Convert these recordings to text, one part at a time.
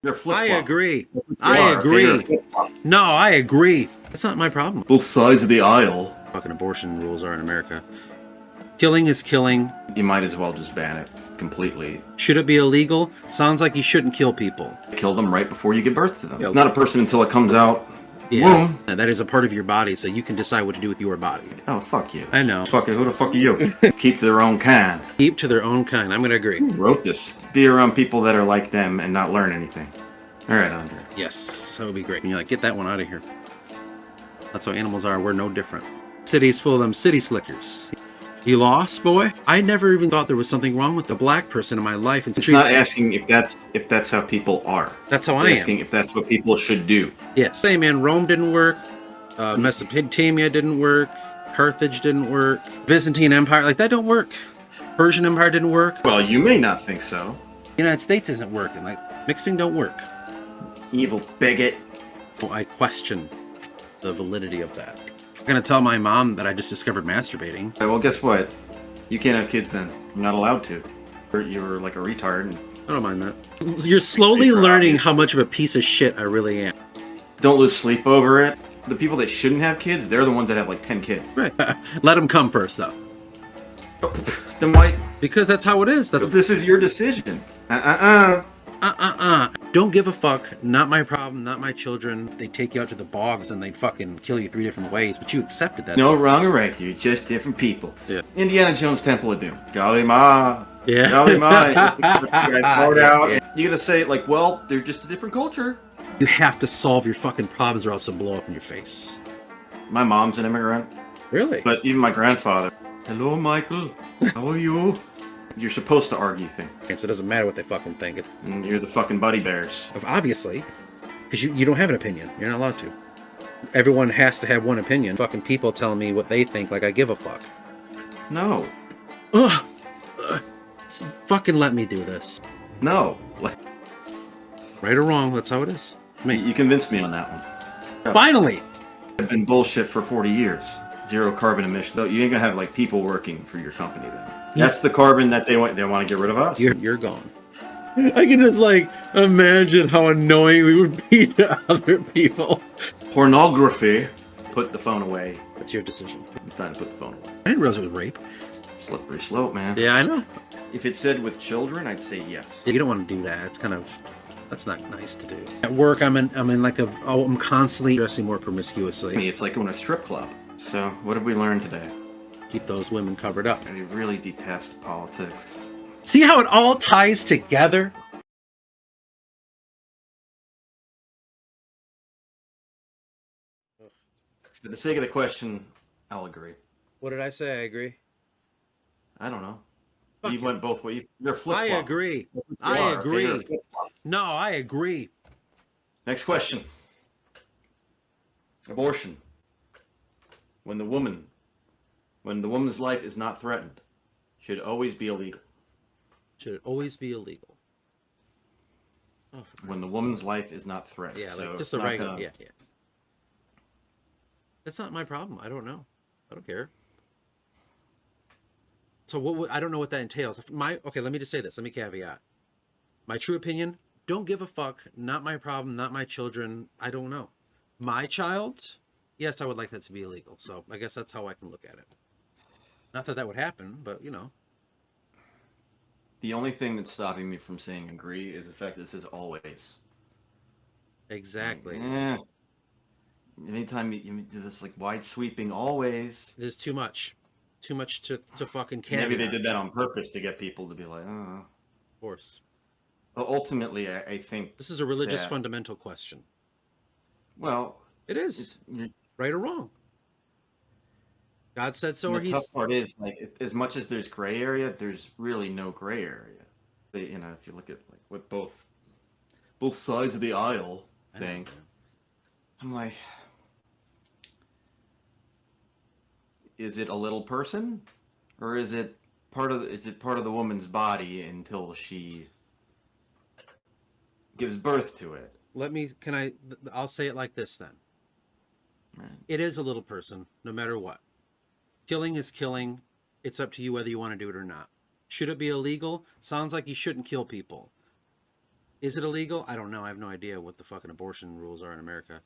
You're a I flip-flop. agree. You I are, okay? You're a agree. flip-flop. No, I agree. That's not my problem. Both sides of the aisle. Fucking abortion rules are in America. Killing is killing. You might as well just ban it completely. Should it be illegal? Sounds like you shouldn't kill people. Kill them right before you give birth to them. Yeah. Not a person until it comes out. Yeah, Womb. that is a part of your body, so you can decide what to do with your body. Oh, fuck you. I know. Fuck it, who the fuck are you? Keep to their own kind. Keep to their own kind. I'm gonna agree. Who wrote this? Be around people that are like them and not learn anything. Alright, Andre. Yes, that would be great. And you're like, get that one out of here. That's how animals are. We're no different. City's full of them city slickers. You lost, boy? I never even thought there was something wrong with the black person in my life. It's not asking if that's how people are. That's how It's I asking am. if that's what people should do. Yes. Hey, man, Rome didn't work. Mesopotamia didn't work. Carthage didn't work. Byzantine Empire, like that don't work. Persian Empire didn't work. Well, you may not think so. United States isn't working. Like mixing don't work. Evil bigot. So I question the validity of that. I'm gonna tell my mom that I just discovered masturbating. Well, guess what? You can't have kids then. You're not allowed to. You're like a retard. And I don't mind that. You're slowly learning how much of a piece of shit I really am. don't lose sleep over it. The people that shouldn't have kids, they're the ones that have like 10 kids. Right. Let them come first, though. Then why? Because that's how it is. This is your decision. Don't give a fuck. Not my problem. Not my children. They take you out to the bogs and they'd fucking kill you 3 different ways, but you accepted that. No wrong or right, you're just different people. Yeah. Indiana Jones Temple of Doom. Golly ma. Yeah. Golly ma. You guys hard out. Yeah. You gotta say it like, well, they're just a different culture. You have to solve your fucking problems or else they'll blow up in your face. My mom's an immigrant, Really? but even my grandfather. Hello, Michael. How are you? You're supposed to argue things. Okay, so it doesn't matter what they fucking think. It's And you're the fucking buddy bears. obviously, because you don't have an opinion. You're not allowed to. Everyone has to have one opinion. Fucking people telling me what they think like I give a fuck. No. Ugh. Fucking let me do this. No. Like, Right or wrong, that's how it is. Me. you convinced me on that one. Finally! It's been bullshit for 40 years. Zero carbon emission. Though you ain't gonna have like people working for your company then. That's the carbon that they want to get rid of us. You're gone. I can just like imagine how annoying we would be to other people. Pornography. Put the phone away. That's your decision. It's time to put the phone away. I didn't realize it was rape. Slippery slope, man. Yeah, I know. If it said with children, I'd say yes. You don't want to do that. It's kind of, that's not nice to do. At work, I'm like I'm constantly dressing more promiscuously. It's like in a strip club. So, what did we learn today? Keep those women covered up. I really detest politics. See how it all ties together? For the sake of the question, I'll agree. What did I say? I agree. I don't know. Fuck You it. went both ways. You're a flip-flop. I agree. You I are, okay? agree. You're a flip-flop. No, I agree. Next question. Abortion. When the woman's life is not threatened, should always be illegal. Should it always be illegal? Oh, When the woman's life is not threatened. yeah, So like just it's a not regular. gonna- Yeah. That's not my problem. I don't know. I don't care. So I don't know what that entails. Okay, let me just say this. Let me caveat. My true opinion, don't give a fuck. Not my problem, not my children. I don't know. My child, yes, I would like that to be illegal. So I guess that's how I can look at it. Not that that would happen, but you know. The only thing that's stopping me from saying agree is the fact that this is always. Exactly. Eh. Anytime you do this like wide sweeping always. There's too much. Too much to fucking caveat. Maybe they did that on purpose to get people to be like, oh. Of course. Well, ultimately, I think. This is a religious that- fundamental question. Well, It is. you're, Right or wrong. God said so, or the he's... tough part is like as much as there's gray area, there's really no gray area. You know, if you look at like what both sides of the aisle think, I'm like, is it a little person, or is it part of the woman's body until she gives birth to it? I'll say it like this then. Right. It is a little person, no matter what. Killing is killing. It's up to you whether you want to do it or not. Should it be illegal? Sounds like you shouldn't kill people. Is it illegal? I don't know. I have no idea what the fucking abortion rules are in America.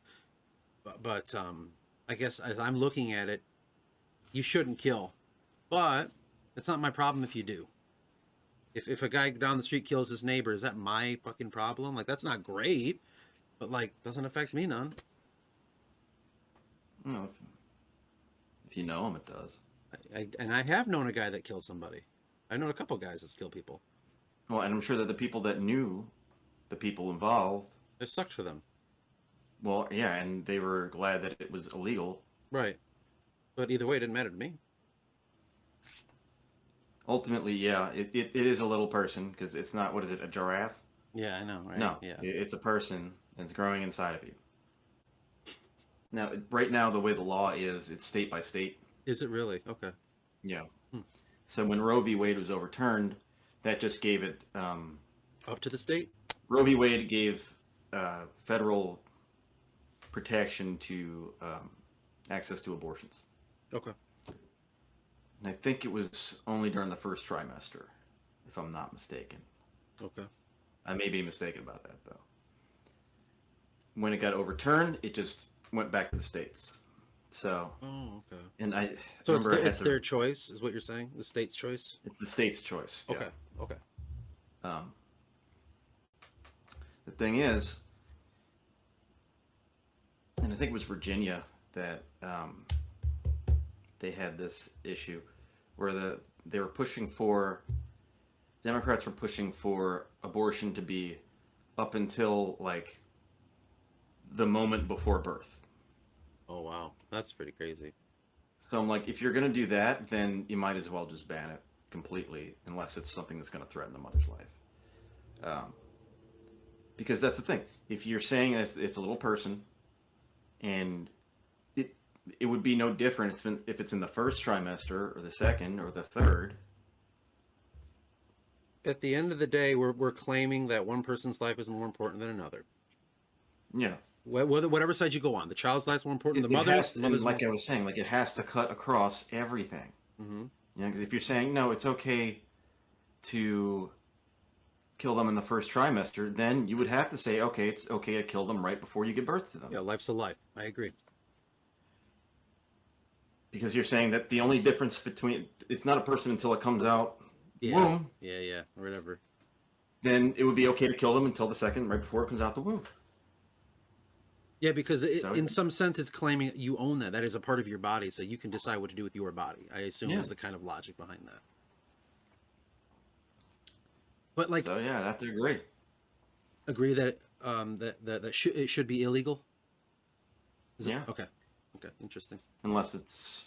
But I guess as I'm looking at it, you shouldn't kill. But it's not my problem if you do. If a guy down the street kills his neighbor, is that my fucking problem? Like, that's not great, but like, doesn't affect me none. No, if you know him, it does. And I have known a guy that killed somebody. I've known a couple guys that kill people. Well, and I'm sure that the people that knew the people involved, It sucked for them. well, yeah, and they were glad that it was illegal. Right. But either way, it didn't matter to me. Ultimately, yeah, it is a little person, because it's not, what is it, a giraffe? Yeah, I know, right? No, Yeah. it's a person, and it's growing inside of you. Now, right now, the way the law is, it's state by state. Is it really? Okay. Yeah. So when Roe v. Wade was overturned, that just gave it, Up to the state? Roe v. Wade gave federal protection to access to abortions. Okay. And I think it was only during the first trimester, if I'm not mistaken. Okay. I may be mistaken about that, though. When it got overturned, it just went back to the states. So, Oh, okay. and I So remember it's their choice, is what you're saying? The state's choice? it's the state's choice. Yeah. Okay. Okay. The thing is, and I think it was Virginia that they had this issue where they were pushing for, Democrats were pushing for abortion to be up until like the moment before birth. Oh, wow. That's pretty crazy. So I'm like, if you're going to do that, then you might as well just ban it completely, unless it's something that's going to threaten the mother's life. Because that's the thing. If you're saying it's a little person, and it would be no different if it's in the first trimester or the second or the third. At the end of the day, we're claiming that one person's life is more important than another. Yeah. Whatever side you go on, the child's life's more important than the mother's. Like I was saying, like it has to cut across everything. Mm-hmm. You know, because if you're saying no, it's okay to kill them in the first trimester, then you would have to say, okay, it's okay to kill them right before you give birth to them. Yeah, life's a life. I agree. Because you're saying that the only difference between it's not a person until it comes out womb. Yeah, or whatever. Then it would be okay to kill them until the second, right before it comes out the womb. Yeah, because in some sense, it's claiming you own that. That is a part of your body, so you can decide what to do with your body. I assume is the kind of logic behind that. But like, so yeah, I'd have to agree. Agree that it should be illegal. Yeah. Okay. Interesting. Unless it's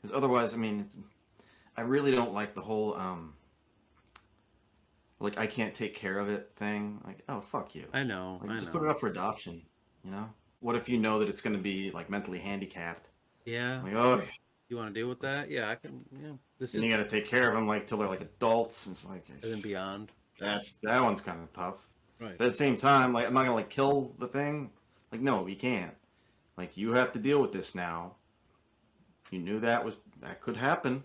because otherwise, I mean, I really don't like the whole like I can't take care of it thing. Like, oh fuck you. I know. Like, just put it up for adoption. You know. What if you know that it's going to be like mentally handicapped? Yeah. Like, oh, you want to deal with that? Yeah, I can. Yeah. And you got to take care of them like till they're like adults and like. And then beyond. That one's kind of tough. Right. But at the same time, like I'm not gonna like kill the thing. Like no, you can't. Like you have to deal with this now. You knew that could happen.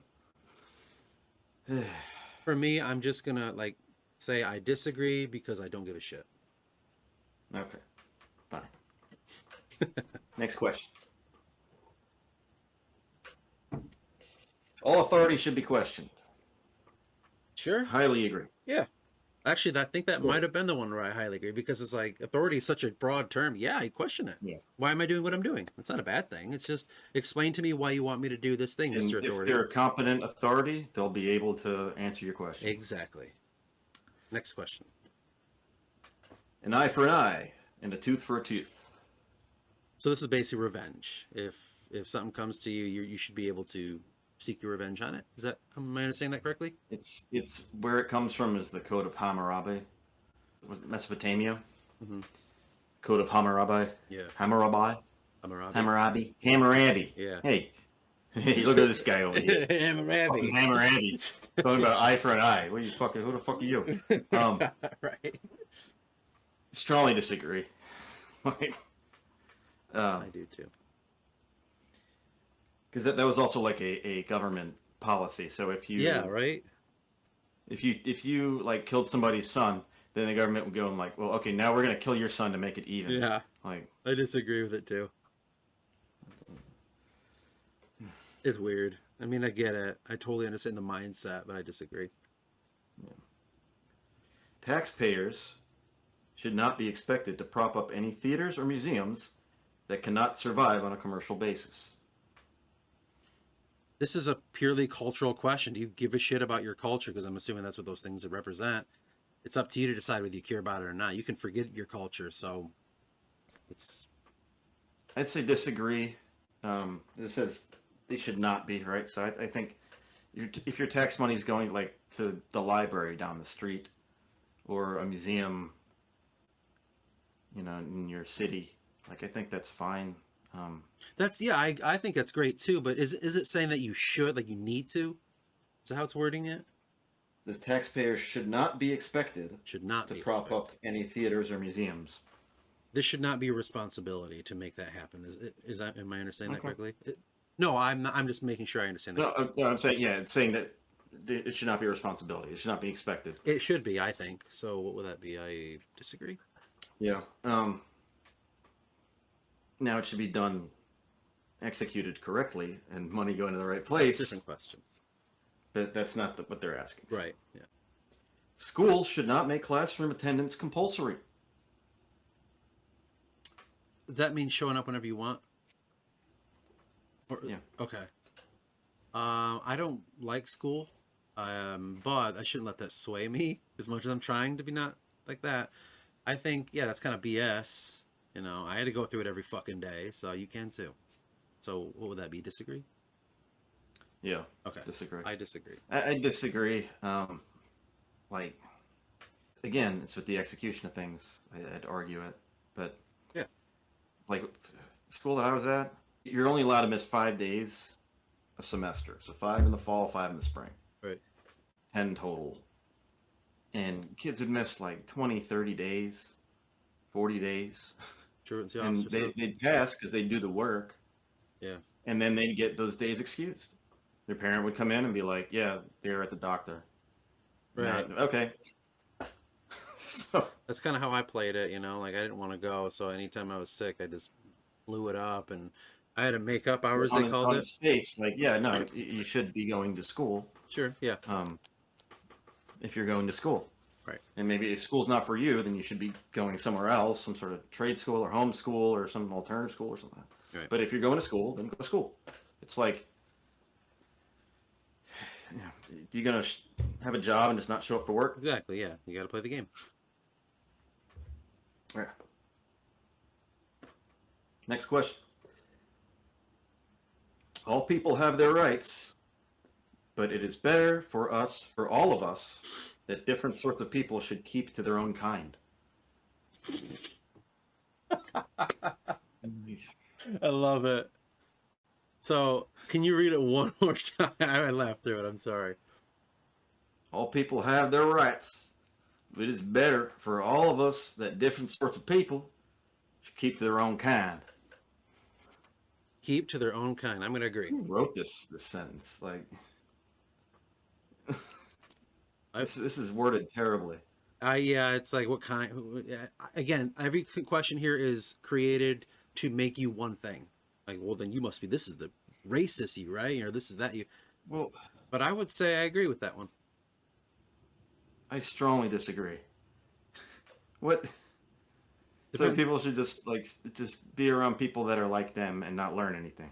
For me, I'm just gonna like say I disagree because I don't give a shit. Okay. Fine. Next question. All authority should be questioned. Sure. Highly agree. Yeah. Actually, I think that might have been the one where I highly agree because it's like authority is such a broad term. Yeah, I question it. Yeah. Why am I doing what I'm doing? It's not a bad thing. It's just explain to me why you want me to do this thing, And Mr. if Authority. they're a competent authority, they'll be able to answer your question. Exactly. Next question. An eye for an eye and a tooth for a tooth. So this is basically revenge. If something comes to you, you should be able to seek your revenge on it. Is that, am I understanding that correctly? It's where it comes from is the Code of Hammurabi, Mesopotamia. Mm-hmm. Code of Hammurabi. Yeah. Hammurabi. Yeah. Hey, look at this guy over here. Hammurabi. Hammurabi. Talking about eye for an eye. Who the fuck are you? Right. Strongly disagree. I do too. Because that was also like a government policy. So if you right. if you like killed somebody's son, then the government would go and like, well, okay, now we're gonna kill your son to make it even. Yeah, Like, I disagree with it too. It's weird. I mean, I get it. I totally understand the mindset, but I disagree. taxpayers should not be expected to prop up any theaters or museums that cannot survive on a commercial basis. This is a purely cultural question. Do you give a shit about your culture? Because I'm assuming that's what those things represent. It's up to you to decide whether you care about it or not. You can forget your culture, so it's... I'd say disagree. It says they should not be, right? So I think if your tax money is going like to the library down the street or a museum, in your city, like I think that's fine. That's, yeah, I think that's great too, but is it saying that you should, like you need to? Is that how it's wording it? The taxpayers should not be expected Should not to be prop expected. up any theaters or museums. This should not be a responsibility to make that happen. Is that, am I understanding that Okay. correctly? No, I'm not, I'm just making sure I understand that. No, I'm saying, yeah, it's saying that it should not be a responsibility. It should not be expected. It should be, I think. So what would that be? I disagree. Yeah. Now it should be done, executed correctly, and money going to the right That's place. a different question. But that's not what they're asking. Right, yeah. Schools should not make classroom attendance compulsory. Does that mean showing up whenever you want? Or, Yeah. Okay. I don't like school, but I shouldn't let that sway me as much as I'm trying to be not like that. I think, yeah, that's kind of BS. I had to go through it every fucking day, so you can too. So what would that be? Disagree? Yeah. Okay. Disagree. I disagree. I disagree. Like, again, it's with the execution of things. I'd argue it, but Yeah. like the school that I was at, you're only allowed to miss 5 days a semester. So 5 in the fall, 5 in the spring. Right. 10 total. And kids would miss like 20, 30 days, 40 days. Truancy And officer. they'd pass because they'd do the work. Yeah. And then they'd get those days excused. Their parent would come in and be like, yeah, they're at the doctor. Right. Yeah, okay. So, That's kind of how I played it, like I didn't want to go, so anytime I was sick, I just blew it up, and I had to make up hours, they called on it. its face, like, yeah, no, you should be going to school. Sure, yeah. If you're going to school. Right. And maybe if school's not for you, then you should be going somewhere else, some sort of trade school or home school or some alternative school or something. Right. But if you're going to school, then go to school. It's like, you're going to have a job and just not show up for work? Exactly, yeah. You got to play the game. Yeah. Next question. All people have their rights, but it is better for all of us, that different sorts of people should keep to their own kind. I love it. So, can you read it one more time? I laughed through it, I'm sorry. All people have their rights, but it is better for all of us that different sorts of people should keep to their own kind. Keep to their own kind. I'm going to agree. Who wrote this sentence? Like, this is worded terribly. Yeah, it's like what kind. Again, every question here is created to make you one thing. Like, well, then you must be. This is the racist you, right? Or this is that you. Well, But I would say I agree with that one. I strongly disagree. What? So Depends. people should just be around people that are like them and not learn anything.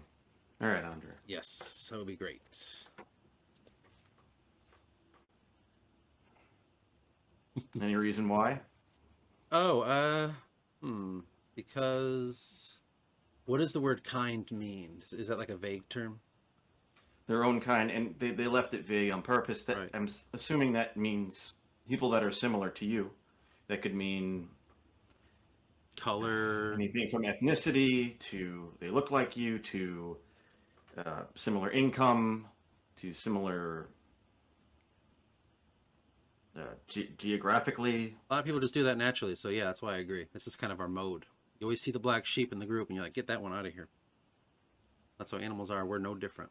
All right, Andre. Yes, that would be great. Any reason why? Oh, because what does the word kind mean? Is that like a vague term? Their own kind, and they left it vague on purpose. That Right. I'm assuming that means people that are similar to you. That could mean Color. anything from ethnicity to they look like you to similar income to similar geographically. A lot of people just do that naturally, so yeah, that's why I agree. This is kind of our mode. You always see the black sheep in the group, and you're like, get that one out of here. That's how animals are. We're no different.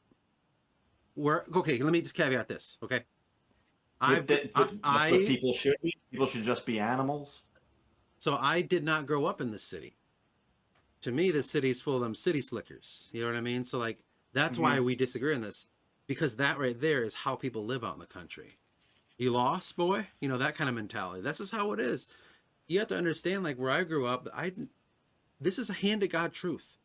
Okay, let me just caveat this, okay? I've That's what I people should be. People should just be animals. so I did not grow up in the city. To me, the city's full of them city slickers. You know what I mean? So like that's why Hmm. we disagree on this, because that right there is how people live out in the country. You lost, boy? You know, that kind of mentality. This is how it is. You have to understand, like where I grew up, this is a hand to God truth.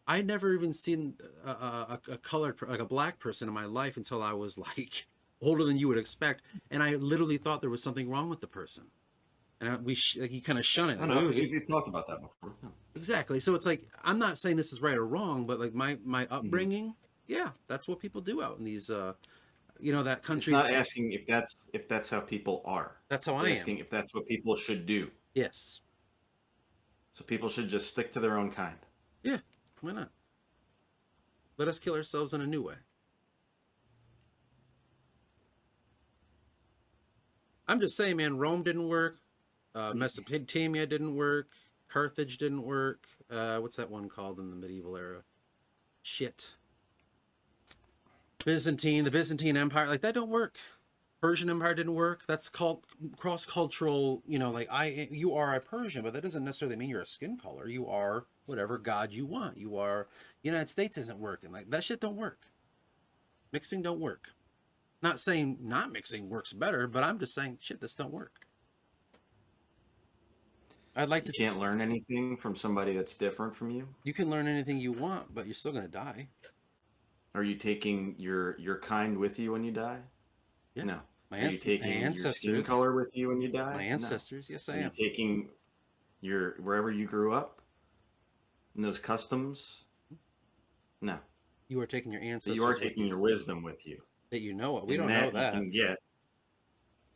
I never even seen a colored, like a black person in my life until I was like older than you would expect, and I literally thought there was something wrong with the person, and like you kind of shun it, I like, know oh, we've talked about that before. Yeah. exactly. So it's like I'm not saying this is right or wrong, but like my Hmm. upbringing, yeah, that's what people do out in these, that It's not countries. asking if that's how people are. That's how It's I am. asking if that's what people should do. Yes. So people should just stick to their own kind. Yeah. Why not? Let us kill ourselves in a new way. I'm just saying, man, Rome didn't work. Mesopotamia didn't work. Carthage didn't work. What's that one called in the medieval era? Shit. The Byzantine Empire, like that don't work. Persian Empire didn't work. That's called cross-cultural, like you are a Persian, but that doesn't necessarily mean you're a skin color. You are whatever god you want. You are United States isn't working. Like that shit don't work. Mixing don't work. Not saying not mixing works better, but I'm just saying shit, this don't work. I'd like You to can't learn anything from somebody that's different from you. You can learn anything you want, but you're still gonna die. Are you taking your kind with you when you die? Yeah. No. My Are you my taking your skin ancestors, color with you when you my die? No. ancestors, yes I Are you am. taking your wherever you grew up and those customs? No. You are taking your But you are ancestors with taking you. your wisdom with you. That you know it. We And don't know that you that. can get.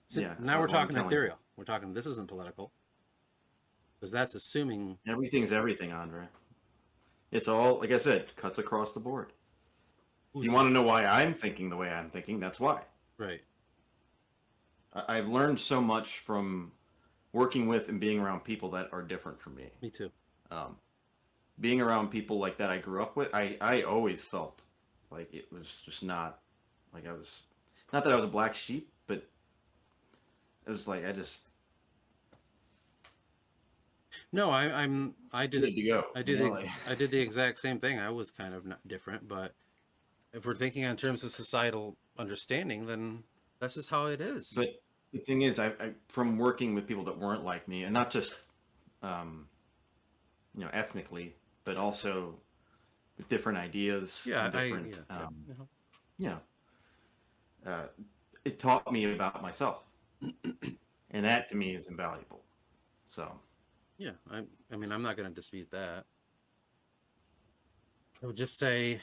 So Yeah, now we're well, I'm talking telling you. ethereal. We're talking, this isn't political. Because that's assuming. Everything's everything, Andre. It's all, like I said, cuts across the board. If you Who's want to know why I'm thinking the way I'm thinking, that's why. right? I've learned so much from working with and being around people that are different from me. Me too. Um, Being around people like that I grew up with, I always felt like it was just not like I was, not that I was a black sheep, but it was like I just No, I did it. need to go. I You did know, like, I did the exact same thing. I was kind of not different, but if we're thinking in terms of societal understanding, then this is how it is. but the thing is, I from working with people that weren't like me, and not just um, ethnically, but also with different ideas Yeah, and different, yeah. you know, uh, it taught me about myself, and that to me is invaluable. So, Yeah, I mean, I'm not going to dispute that. I would just say,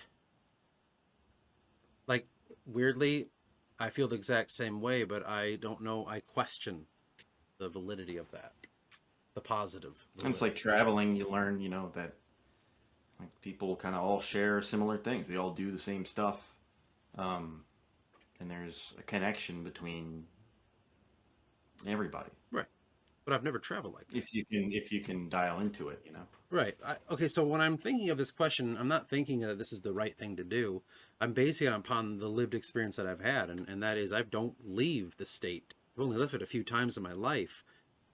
like, weirdly, I feel the exact same way, but I don't know. I question the validity of that, the positive and it's validity. like traveling. You learn, that like people kind of all share similar things. We all do the same stuff, um, and there's a connection between everybody Right. But I've never traveled like that. if you can dial into it. Right. Okay, so when I'm thinking of this question, I'm not thinking that this is the right thing to do. I'm basing it upon the lived experience that I've had, and that is I don't leave the state. I've only left it a few times in my life.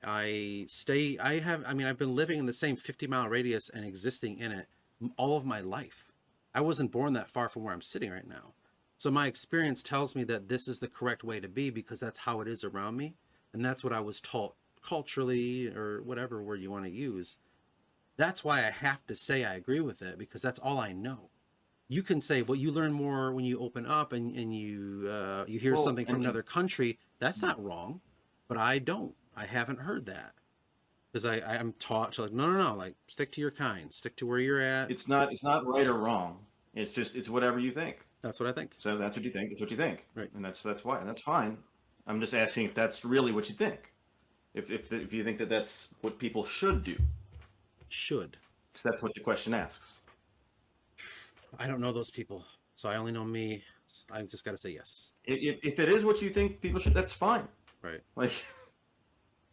I've been living in the same 50-mile radius and existing in it all of my life. I wasn't born that far from where I'm sitting right now. So my experience tells me that this is the correct way to be because that's how it is around me. And that's what I was taught culturally, or whatever word you want to use. That's why I have to say I agree with it, because that's all I know. You can say, well, you learn more when you open up and you hear Well, something I from mean, another country. That's not wrong, but I don't. I haven't heard that because I'm taught to, like, no, like, stick to your kind, stick to where you're at. it's not right or wrong. It's whatever you think. That's what I think. So if that's what you think. That's what you think, Right. and that's why, and that's fine. I'm just asking if that's really what you think. If you think that that's what people should do, Should. because that's what the question asks. I don't know those people, so I only know me. I just got to say yes. If it is what you think people should, that's fine. Right. Like,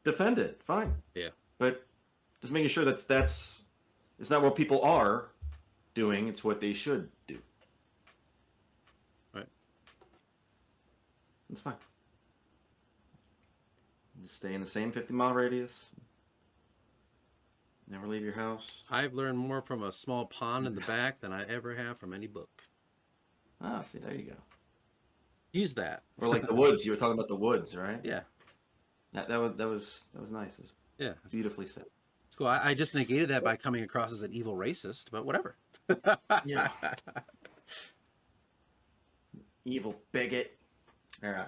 defend it, fine. Yeah. But just making sure that's it's not what people are doing. It's what they should do. Right. That's fine. Just stay in the same 50-mile radius. Never leave your house. I've learned more from a small pond in the back than I ever have from any book. Ah, see, there you go. Use that. Or like the woods. You were talking about the woods, right? Yeah. That was nice. Yeah. Beautifully said. It's cool. I just negated that by coming across as an evil racist, but whatever. Yeah. Evil bigot. All right.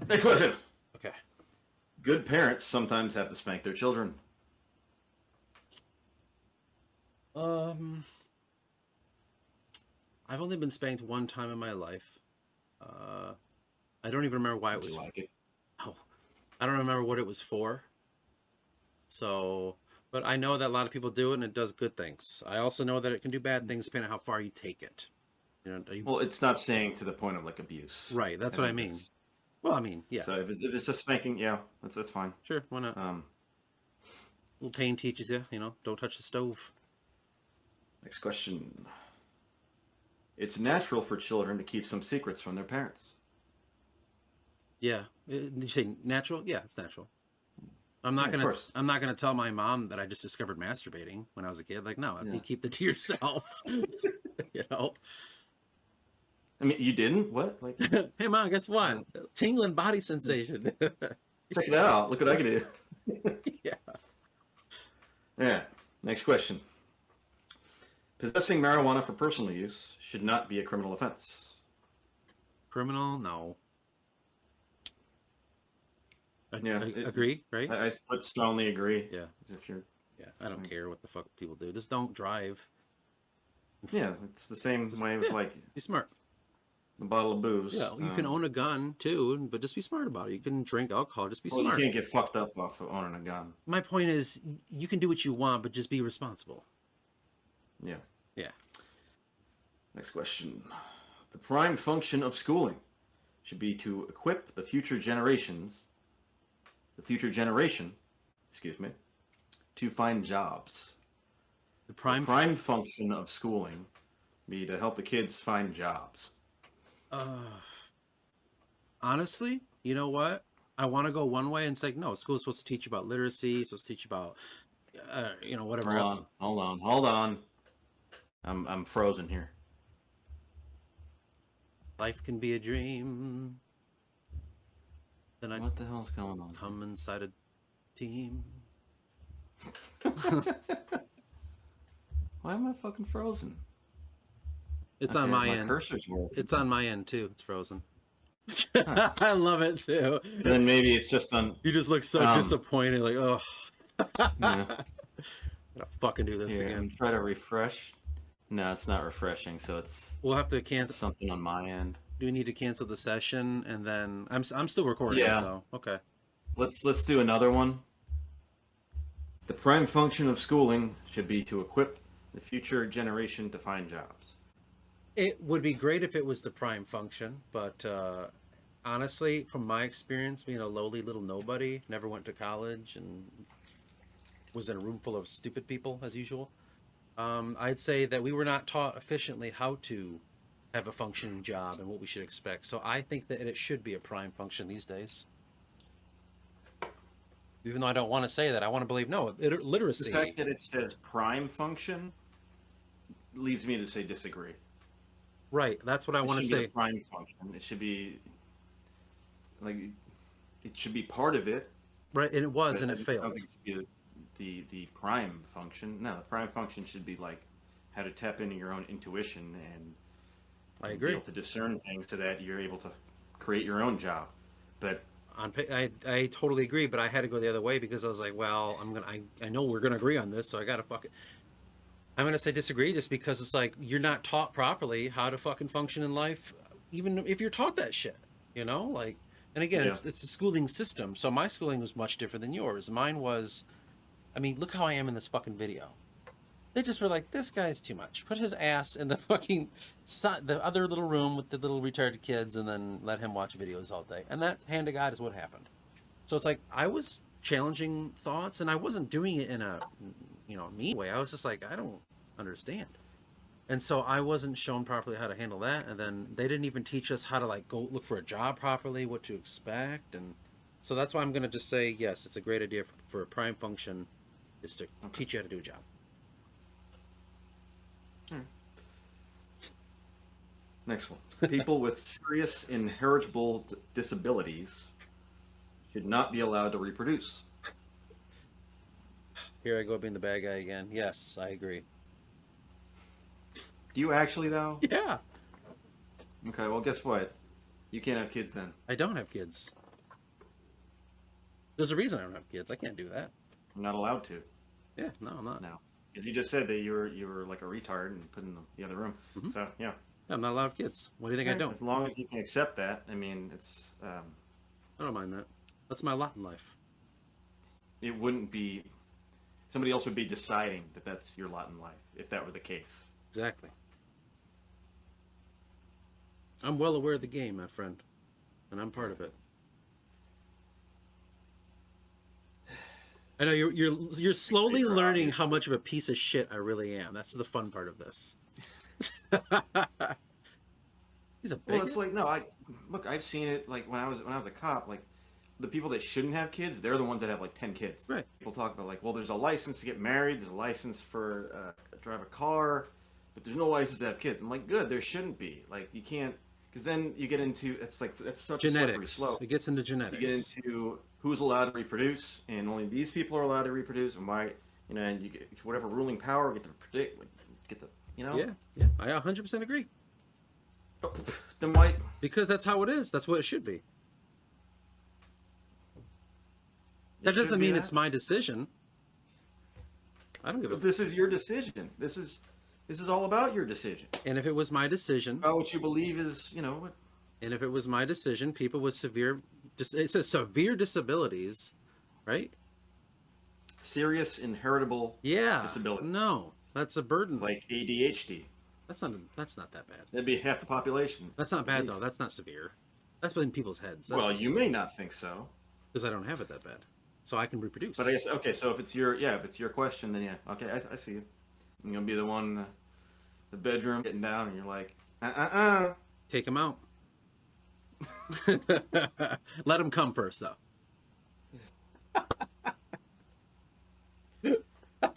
Next question. Okay. Good parents sometimes have to spank their children. I've only been spanked one time in my life. I don't even remember why it Did was. you like it? Oh, I don't remember what it was for. So, but I know that a lot of people do it and it does good things. I also know that it can do bad things depending on how far you take it. You know, Well, it's not saying to the point of like abuse. right. That's what I mean. Well, I mean, yeah. So if it's just spanking, yeah, that's fine. Sure, why not? Little pain teaches you, don't touch the stove. Next question. It's natural for children to keep some secrets from their parents. Yeah. Did you say natural? Yeah, it's natural. I'm not Yeah, of course. gonna tell my mom that I just discovered masturbating when I was a kid. Like, no, Yeah. you keep that to yourself. you know. I mean, you didn't? What? Like, Hey mom, guess what? Tingling body sensation. check it out. Look what I can do. Yeah. Yeah. Next question. Possessing marijuana for personal use should not be a criminal offense. Criminal? No. Yeah, Agree, right? I would strongly agree. Yeah. If you're, Yeah. I don't care what the fuck people do. Just don't drive. yeah, it's the same way with like Be smart. a bottle of booze. Yeah, you can own a gun too, but just be smart about it. You can drink alcohol, just be Well, smart. you can't get fucked up off of owning a gun. My point is, you can do what you want, but just be responsible. Yeah. Yeah. Next question. The prime function of schooling should be to equip the future generation, excuse me, to find jobs. The prime function of schooling be to help the kids find jobs. Honestly, you know what? I want to go one way and say, no, school's supposed to teach you about literacy, it's supposed to teach you about, whatever. Hold on. I'm frozen here. Life can be a dream. Then I What the hell's going on? come inside a team. Why am I fucking frozen? It's on my end. Cursor's working. It's on my end too. It's frozen. I love it too. Then maybe it's just on. You just look so disappointed, like, oh, Yeah. gotta fucking do this Here, again. try to refresh. No, it's not refreshing. So it's We'll have to cancel. something on my end. Do we need to cancel the session and then I'm still recording? Yeah. So okay. Let's do another one. The prime function of schooling should be to equip the future generation to find jobs. It would be great if it was the prime function, but honestly, from my experience, being a lowly little nobody, never went to college and was in a room full of stupid people as usual, I'd say that we were not taught efficiently how to have a functioning job and what we should expect. So I think that it should be a prime function these days. Even though I don't want to say that, I want to believe no. Literacy. The fact that it says prime function leads me to say disagree. Right, that's what I want to It shouldn't say. be a prime function. It should be like it should be part of it. Right, and it was, and it I failed. don't think it should be the prime function. No, the prime function should be like how to tap into your own intuition and I be agree. able to discern things so that you're able to create your own job. But I totally agree, but I had to go the other way because I was like, well, I know we're gonna agree on this, so I gotta I'm gonna say disagree just because it's like you're not taught properly how to fucking function in life, even if you're taught that shit, like. And again, Yeah. it's a schooling system, so my schooling was much different than yours. Mine was, I mean, look how I am in this fucking video. They just were like, this guy's too much. Put his ass in the fucking the other little room with the little retarded kids, and then let him watch videos all day. And that, hand to God, is what happened. So it's like I was challenging thoughts, and I wasn't doing it in a mean way. I was just like, I don't understand. And so I wasn't shown properly how to handle that. And then they didn't even teach us how to like go look for a job properly, what to expect. And So that's why I'm going to just say, yes, it's a great idea for a prime function is to teach you how to do a job. Next one. People with serious inheritable disabilities should not be allowed to reproduce. Here I go being the bad guy again. Yes, I agree. Do you actually, though? Yeah, Okay, well, guess what? You can't have kids then. I don't have kids. There's a reason I don't have kids. I can't do that. I'm not allowed to. Yeah, no, I'm not. No. Because you just said that you were like a retard and put in the other room. Mhm. So, yeah. I'm not allowed to have kids. Why do you think I don't? As long as you can accept that, I mean, it's I don't mind that. That's my lot in life. it wouldn't be somebody else would be deciding that that's your lot in life if that were the case. Exactly. I'm well aware of the game, my friend, and I'm part of it. I know you're slowly learning how much of a piece of shit I really am. That's the fun part of this. He's a big. Well, it's like no, I've seen it like when I was a cop, like the people that shouldn't have kids, they're the ones that have like 10 kids. Right. People talk about like, well, there's a license to get married, there's a license for drive a car, but there's no license to have kids. I'm like, good, there shouldn't be. Like you can't, because then you get into it's like that's such a slippery genetics. slope. It gets into genetics. You get into who's allowed to reproduce, and only these people are allowed to reproduce, and why, and you get whatever ruling power get to predict, like get the, Yeah, I 100% agree. Oh, then why? Because that's how it is. That's what it should be. That doesn't mean it's my decision. I don't give a. This is your decision. This is all about your decision. And if it was my decision, About what you believe is, what. and if it was my decision, people with severe, it says severe disabilities, right? Serious inheritable Yeah. disability. No, that's a burden. Like ADHD. That's not that bad. That'd be half the population. That's not bad At though. least. That's not severe. That's in people's heads. That's, Well, you may not think so. because I don't have it that bad, so I can reproduce. But I guess, okay, so if it's your question, then yeah. Okay, I see you. You're going to be the one in the bedroom getting down and you're like, Take them out. Let them come first, though.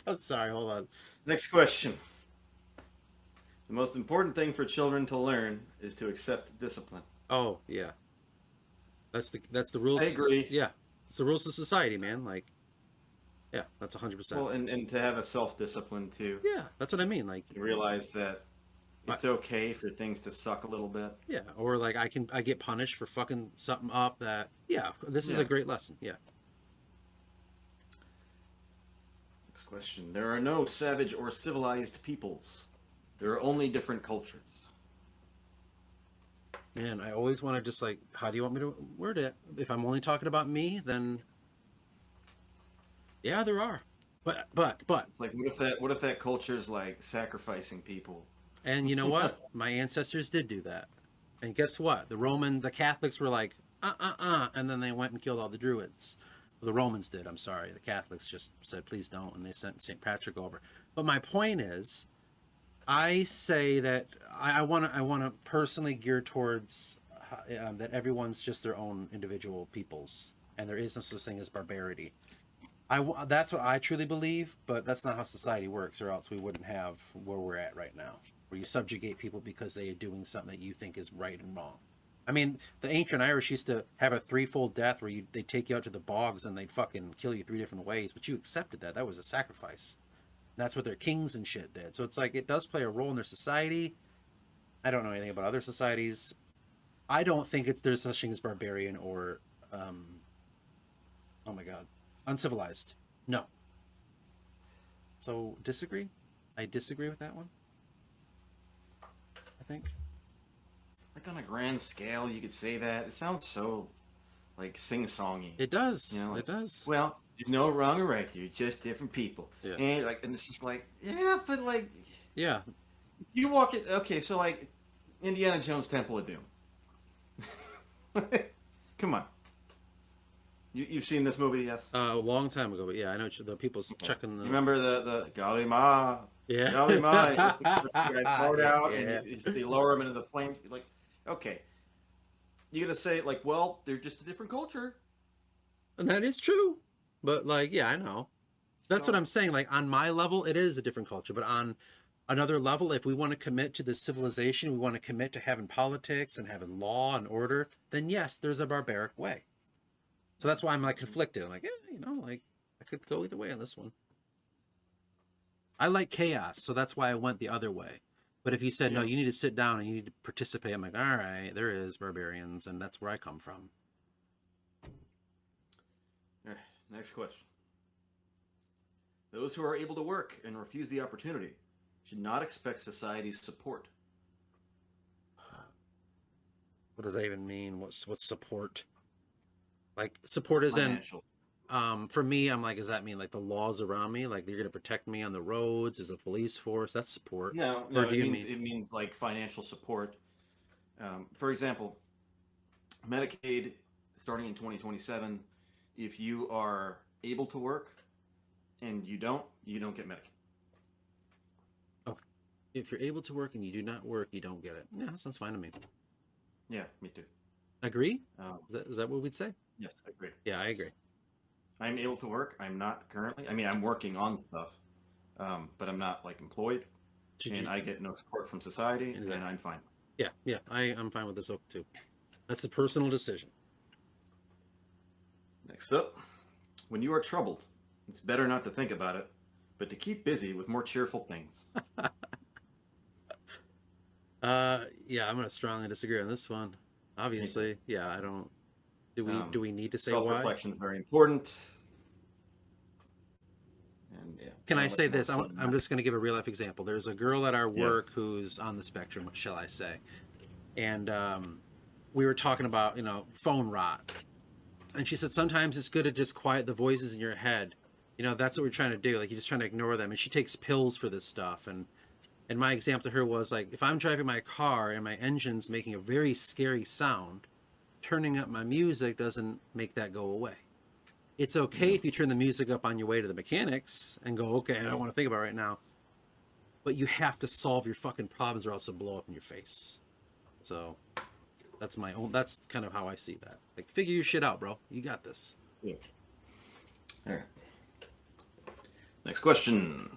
I'm sorry, hold on. Next question. The most important thing for children to learn is to accept discipline. Oh, yeah. That's the rules. I agree. Yeah. It's the rules of society, man. Like, yeah, that's 100%. Well, and to have a self-discipline too. Yeah, that's what I mean. Like, You realize that it's okay for things to suck a little bit. yeah, or like I get punished for fucking something up that, yeah, this is a Yeah. great lesson. Yeah. Next question. There are no savage or civilized peoples. There are only different cultures. Man, I always want to just like, how do you want me to word it? If I'm only talking about me, then yeah, there are. But It's like what if that culture is like sacrificing people? and you know what? My ancestors did do that. And guess what? The Catholics were like, and then they went and killed all the Druids. Well, the Romans did, I'm sorry. The Catholics just said, please don't, and they sent St. Patrick over. But my point is, I say that I want to personally gear towards that everyone's just their own individual peoples, and there is no such thing as barbarity. That's what I truly believe, but that's not how society works, or else we wouldn't have where we're at right now, where you subjugate people because they are doing something that you think is right and wrong. I mean, the ancient Irish used to have a threefold death where they'd take you out to the bogs and they'd fucking kill you 3 different ways, but you accepted that. That was a sacrifice. That's what their kings and shit did. So it's like, it does play a role in their society. I don't know anything about other societies. I don't think there's such thing as barbarian or, oh my God, uncivilized. No. So disagree? I disagree with that one. I think. Like on a grand scale, you could say that. It sounds so like sing-songy. It does. Like, it does. Well, there's no wrong or right. You're just different people. Yeah. And it's just like, yeah, but like, Yeah. you walk it. Okay, so like, Indiana Jones Temple of Doom. Come on. You've seen this movie, yes? A long time ago, but yeah, I know the people's checking the. You remember the Golly Ma? Yeah. Golly Ma. You get the guys thrown out, Yeah. and they lower him into the flames. You're like, okay. You're gonna say like, well, they're just a different culture. And that is true. But like, yeah, I know. That's what So I'm saying. Like on my level, it is a different culture. But on another level, if we want to commit to the civilization, we want to commit to having politics and having law and order, then yes, there's a barbaric way. So that's why I'm like conflicted. I'm like, yeah, like I could go either way on this one. I like chaos, so that's why I went the other way. But if you said no, yeah. you need to sit down and you need to participate, I'm like, all right, there is barbarians, and that's where I come from. All right, next question. Those who are able to work and refuse the opportunity should not expect society's support. What does that even mean? What's support? Like support isn't Financial. for me, I'm like, does that mean like the laws around me? Like you're gonna protect me on the roads? Is a police force? That's support. No, Or no, do it you means mean it means like financial support. For example, Medicaid starting in 2027, if you are able to work and you don't get Medicaid. okay. If you're able to work and you do not work, you don't get it. Yeah, that sounds fine to me. Yeah, me too. Agree? Um, Is that what we'd say? yes, I agree. Yeah, I agree. I'm able to work. I'm not currently. I mean, I'm working on stuff, but I'm not like employed, Should and you I get no support from society, exactly. and I'm fine. Yeah, yeah, I'm fine with this oak too. That's a personal decision. Next up, when you are troubled, it's better not to think about it, but to keep busy with more cheerful things. Yeah, I'm gonna strongly disagree on this one. Me too. Obviously, yeah, I don't. Do we need to say why? Self-reflection is very important, and yeah, Can I I'll let say you know this? something. I'm just gonna give a real life example. There's a girl at our Yeah. work who's on the spectrum, what shall I say? And we were talking about phone rot, and she said sometimes it's good to just quiet the voices in your head. That's what we're trying to do. Like you're just trying to ignore them. And she takes pills for this stuff. And my example to her was like, if I'm driving my car and my engine's making a very scary sound, turning up my music doesn't make that go away. It's okay Yeah. if you turn the music up on your way to the mechanics and go, okay, I don't want to think about it right now. But you have to solve your fucking problems or else it'll blow up in your face. So that's kind of how I see that. Like, figure your shit out, bro. You got this. Yeah. All right. Next question.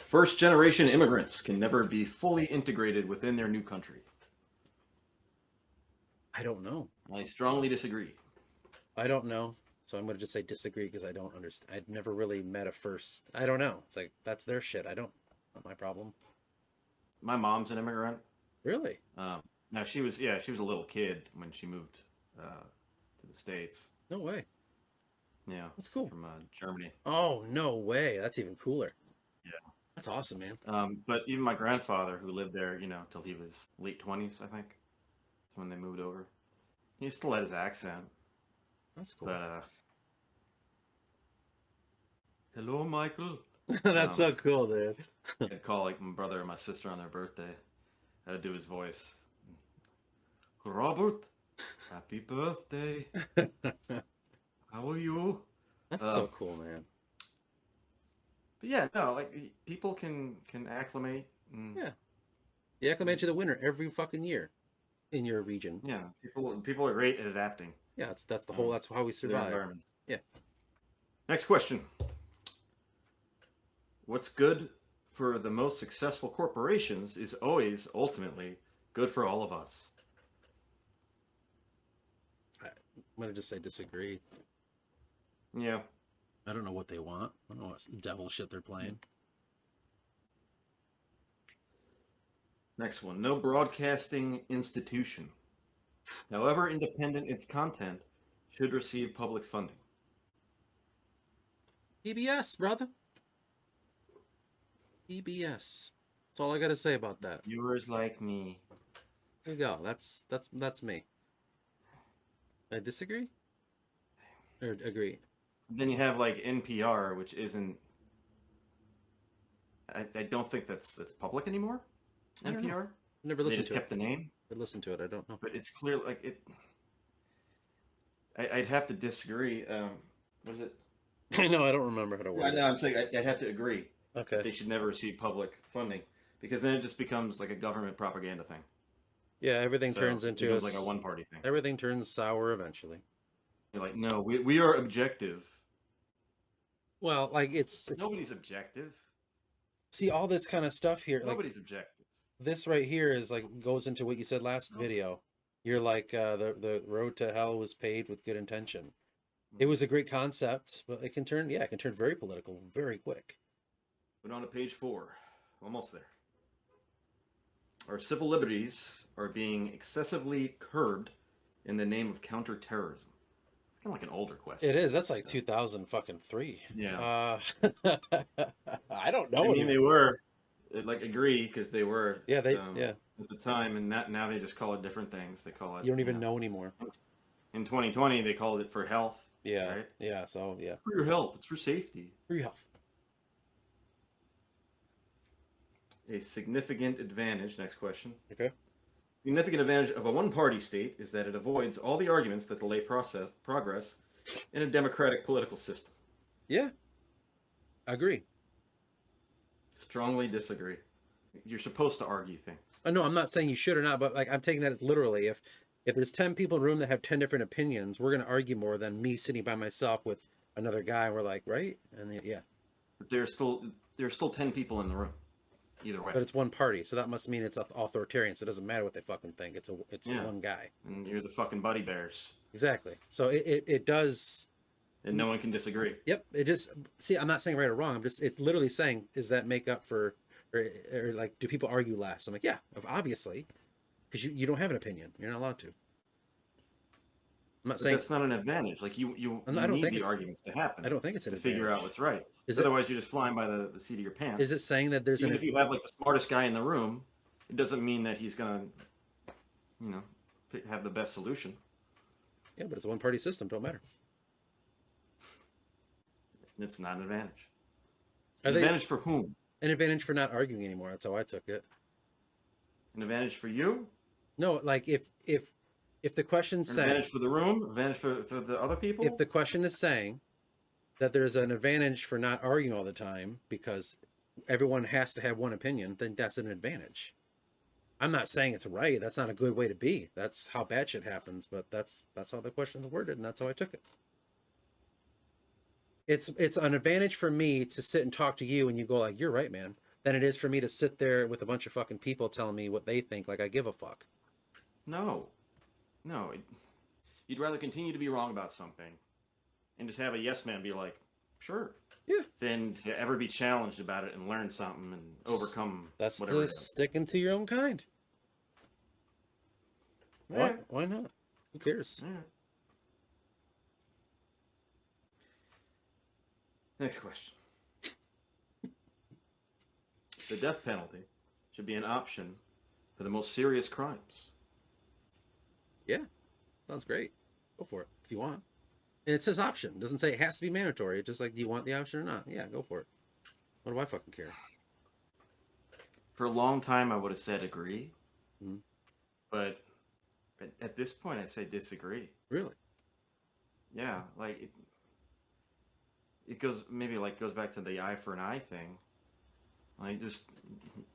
First generation immigrants can never be fully integrated within their new country. I don't know. I strongly disagree. I don't know. So I'm going to just say disagree because I don't understand. I've never really met a first. I don't know. It's like, that's their shit. Not my problem. My mom's an immigrant. Really? Now she was a little kid when she moved to the States. No way. Yeah, That's cool. from Germany. Oh, no way. That's even cooler. Yeah. That's awesome, man. But even my grandfather, who lived there, till he was late 20s, I think, is when they moved over. He still had his accent, That's cool. but hello, Michael. That's so cool, dude. I'd call like my brother or my sister on their birthday. I'd do his voice. Robert, happy birthday. How are you? That's so cool, man. But yeah, no, like people can acclimate. And, Yeah. You acclimate to the winter every fucking year in your region. yeah, people are great at adapting. Yeah, that's the whole. That's how we to their survive. environments. Yeah. Next question. What's good for the most successful corporations is always ultimately good for all of us. I'm gonna just say disagree. Yeah. I don't know what they want. I don't know what devil shit they're playing. Next one. No broadcasting institution, however independent its content, should receive public funding. PBS, brother. PBS. That's all I gotta say about that. Viewers like me. There you go. That's me. I disagree? Or agree? Then you have like NPR, which isn't. I don't think that's public anymore. I don't know. NPR. Never They listened just to kept it. the name, I listened to it. I don't know. but it's clear like it. I'd have to disagree. Was it? I know. I don't remember how to word I it. know. I'm saying I'd have to agree. Okay. They should never receive public funding because then it just becomes like a government propaganda thing. Yeah, everything So turns it into becomes like a one-party thing. everything turns sour eventually. You're like, no, we are objective. Well, like it's Nobody's objective. see all this kind of stuff here. Like Nobody's objective. this right here is like goes into what you said last video. You're like the road to hell was paved with good intention. It was a great concept, but it can turn very political very quick. But on to page 4, almost there. Our civil liberties are being excessively curbed in the name of counterterrorism. It's kind of like an older question. It is. That's like 2003. Yeah. I don't know. I mean, they were like agree because they were. Yeah, at the time, and now they just call it different things. They call it. You don't even know anymore. In 2020, they called it for health. Yeah. Right? Yeah. So yeah. It's for your health. It's for safety. For your health. A significant advantage. Next question. Okay. Significant advantage of a one-party state is that it avoids all the arguments that delay progress in a democratic political system. Yeah. Agree. Strongly disagree. You're supposed to argue things. No, I'm not saying you should or not, but like I'm taking that as literally. If there's 10 people in a room that have 10 different opinions, we're gonna argue more than me sitting by myself with another guy. We're like, right? And yeah. But there's still 10 people in the room. Either way. But it's one party, so that must mean it's authoritarian. So it doesn't matter what they fucking think. It's one guy. And you're the fucking buddy bears. Exactly. So it does. And no one can disagree. Yep. It just see. I'm not saying right or wrong. It's literally saying, is that make up for, or like, do people argue less? I'm like, yeah, obviously, because you don't have an opinion. You're not allowed to. I'm not saying that's not an advantage. Like you need the arguments to happen. I don't think it's an to advantage. figure out what's right. Otherwise, you're just flying by the seat of your pants. Is it saying that there's even if you have like the smartest guy in the room, it doesn't mean that he's gonna, have the best solution. Yeah, but it's a one-party system. Don't matter. It's not an advantage. An advantage for whom? An advantage for not arguing anymore. That's how I took it. An advantage for you? No, like if the question's saying advantage for the room, advantage for the other people. If the question is saying that there's an advantage for not arguing all the time because everyone has to have one opinion, then that's an advantage. I'm not saying it's right. That's not a good way to be. That's how bad shit happens. But that's how the question's worded, and that's how I took it. It's an advantage for me to sit and talk to you, and you go like, "You're right, man," than it is for me to sit there with a bunch of fucking people telling me what they think, like I give a fuck. No. You'd rather continue to be wrong about something and just have a yes man be like, sure. Yeah. Than to ever be challenged about it and learn something and overcome whatever it is. Sticking to your own kind. Yeah. Why not? Who cares? Yeah. Next question. The death penalty should be an option for the most serious crimes. Yeah, sounds great. Go for it if you want. And it says option. It doesn't say it has to be mandatory. It's just like, do you want the option or not? Yeah, go for it. What do I fucking care? For a long time, I would have said agree. Mm-hmm. But at this point, I'd say disagree. Really? Yeah, like it goes back to the eye for an eye thing. Like just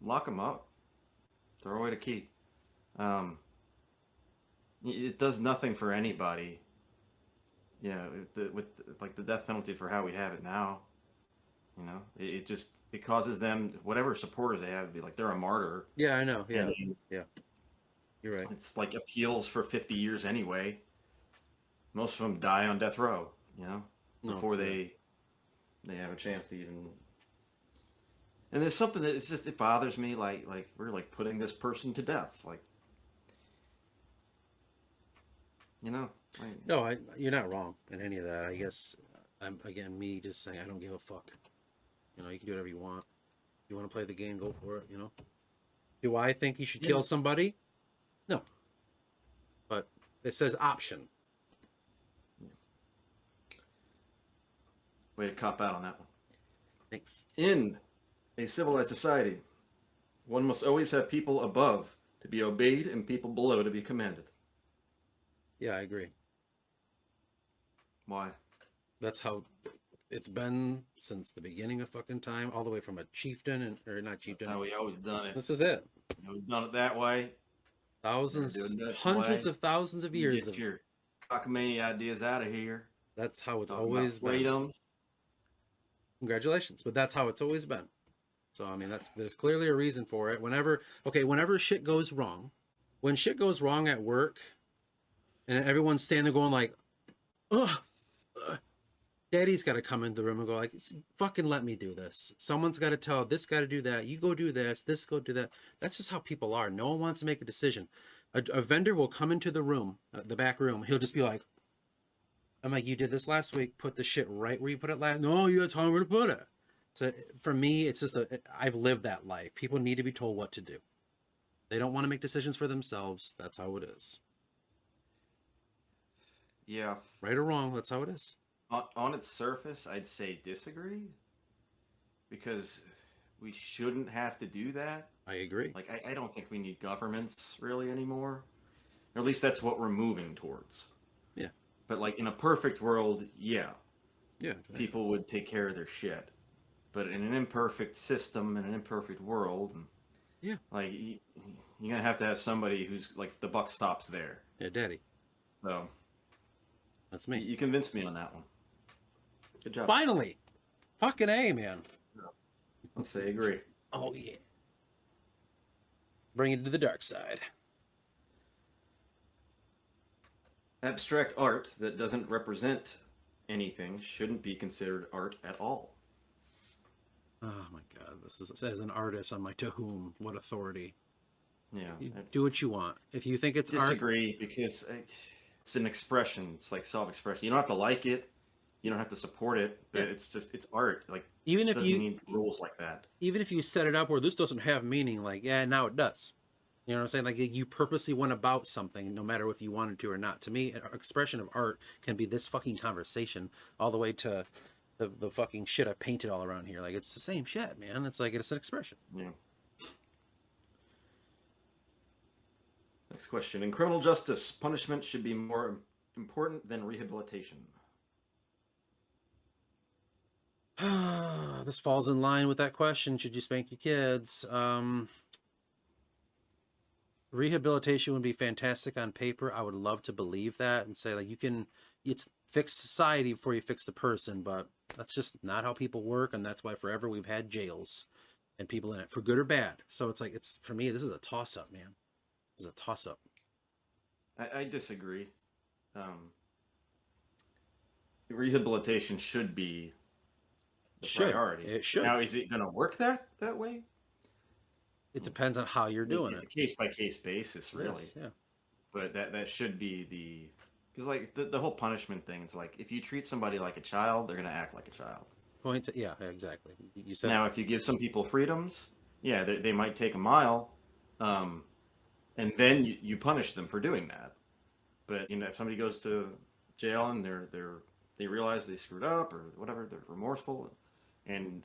lock them up, throw away the key. It does nothing for anybody. With the death penalty for how we have it now. It causes them, whatever supporters they have, to be like they're a martyr. Yeah, I know. Yeah, yeah. You're right. It's like appeals for 50 years anyway. Most of them die on death row, before they have a chance to even. And there's something that it bothers me, like we're like putting this person to death, like. No, you're not wrong in any of that. I guess I'm me just saying I don't give a fuck. You can do whatever you want. If you want to play the game, go for it. Do I think you should kill somebody? No. But it says option. Yeah. Way to cop out on that one. Thanks. In a civilized society, one must always have people above to be obeyed and people below to be commanded. Yeah, I agree. Why? That's how it's been since the beginning of fucking time, all the way from a chieftain or not chieftain. That's how we always done it. This is it. We've done it that way. Hundreds of thousands of years. You get your cockamamie ideas out of here. That's how it's Talking always about been. freedoms. Congratulations, but that's how it's always been. So I mean, there's clearly a reason for it. Whenever shit goes wrong, when shit goes wrong at work, and everyone's standing there going like, ugh. Daddy's got to come into the room and go like, fucking let me do this. Someone's got to tell this guy to do that. You go do this go do that. That's just how people are. No one wants to make a decision. A vendor will come into the room, the back room. He'll just be like, I'm like, you did this last week. Put the shit right where you put it last. No, you had time where to put it. So for me, it's just I've lived that life. People need to be told what to do. They don't want to make decisions for themselves. That's how it is. Yeah. Right or wrong, that's how it is. On its surface, I'd say disagree, because we shouldn't have to do that. I agree. Like, I don't think we need governments really anymore. Or at least that's what we're moving towards. Yeah. But like in a perfect world, yeah, Yeah. people would take care of their shit. But in an imperfect system, in an imperfect world, yeah, like you're gonna have to have somebody who's like the buck stops there. Yeah, Daddy. So that's me. You convinced me on that one. Good job. Finally, fucking A, man. Let's say agree. Oh yeah. Bring it to the dark side. Abstract art that doesn't represent anything shouldn't be considered art at all. Oh my god, this is, as an artist, I'm like, to whom? What authority? Yeah. You do what you want. If you think it's disagree art, because it's an expression. It's like self-expression. You don't have to like it. You don't have to support it, but it's art. Like, even if you need rules like that. Even if you set it up where this doesn't have meaning, like, yeah, now it does. You know what I'm saying? Like, you purposely went about something, no matter if you wanted to or not. To me, an expression of art can be this fucking conversation, all the way to the fucking shit I painted all around here. Like, it's the same shit, man. It's like, it's an expression. Yeah. Next question. In criminal justice, punishment should be more important than rehabilitation. This falls in line with that question. Should you spank your kids? Rehabilitation would be fantastic on paper. I would love to believe that and say, like, it's fix society before you fix the person, but that's just not how people work, and that's why forever we've had jails and people in it, for good or bad. So it's like, for me, this is a toss-up, man. This is a toss-up. I disagree. Rehabilitation should be the priority. It should. Now, is it going to work that way? It depends on how you're doing it. It's a case-by-case basis, really. Yes, yeah. But that should be because like the whole punishment thing. It's like if you treat somebody like a child, they're going to act like a child. Yeah, exactly. You said now, if you give some people freedoms, yeah, they might take a mile, and then you punish them for doing that. But if somebody goes to jail and they realize they screwed up or whatever, they're remorseful, and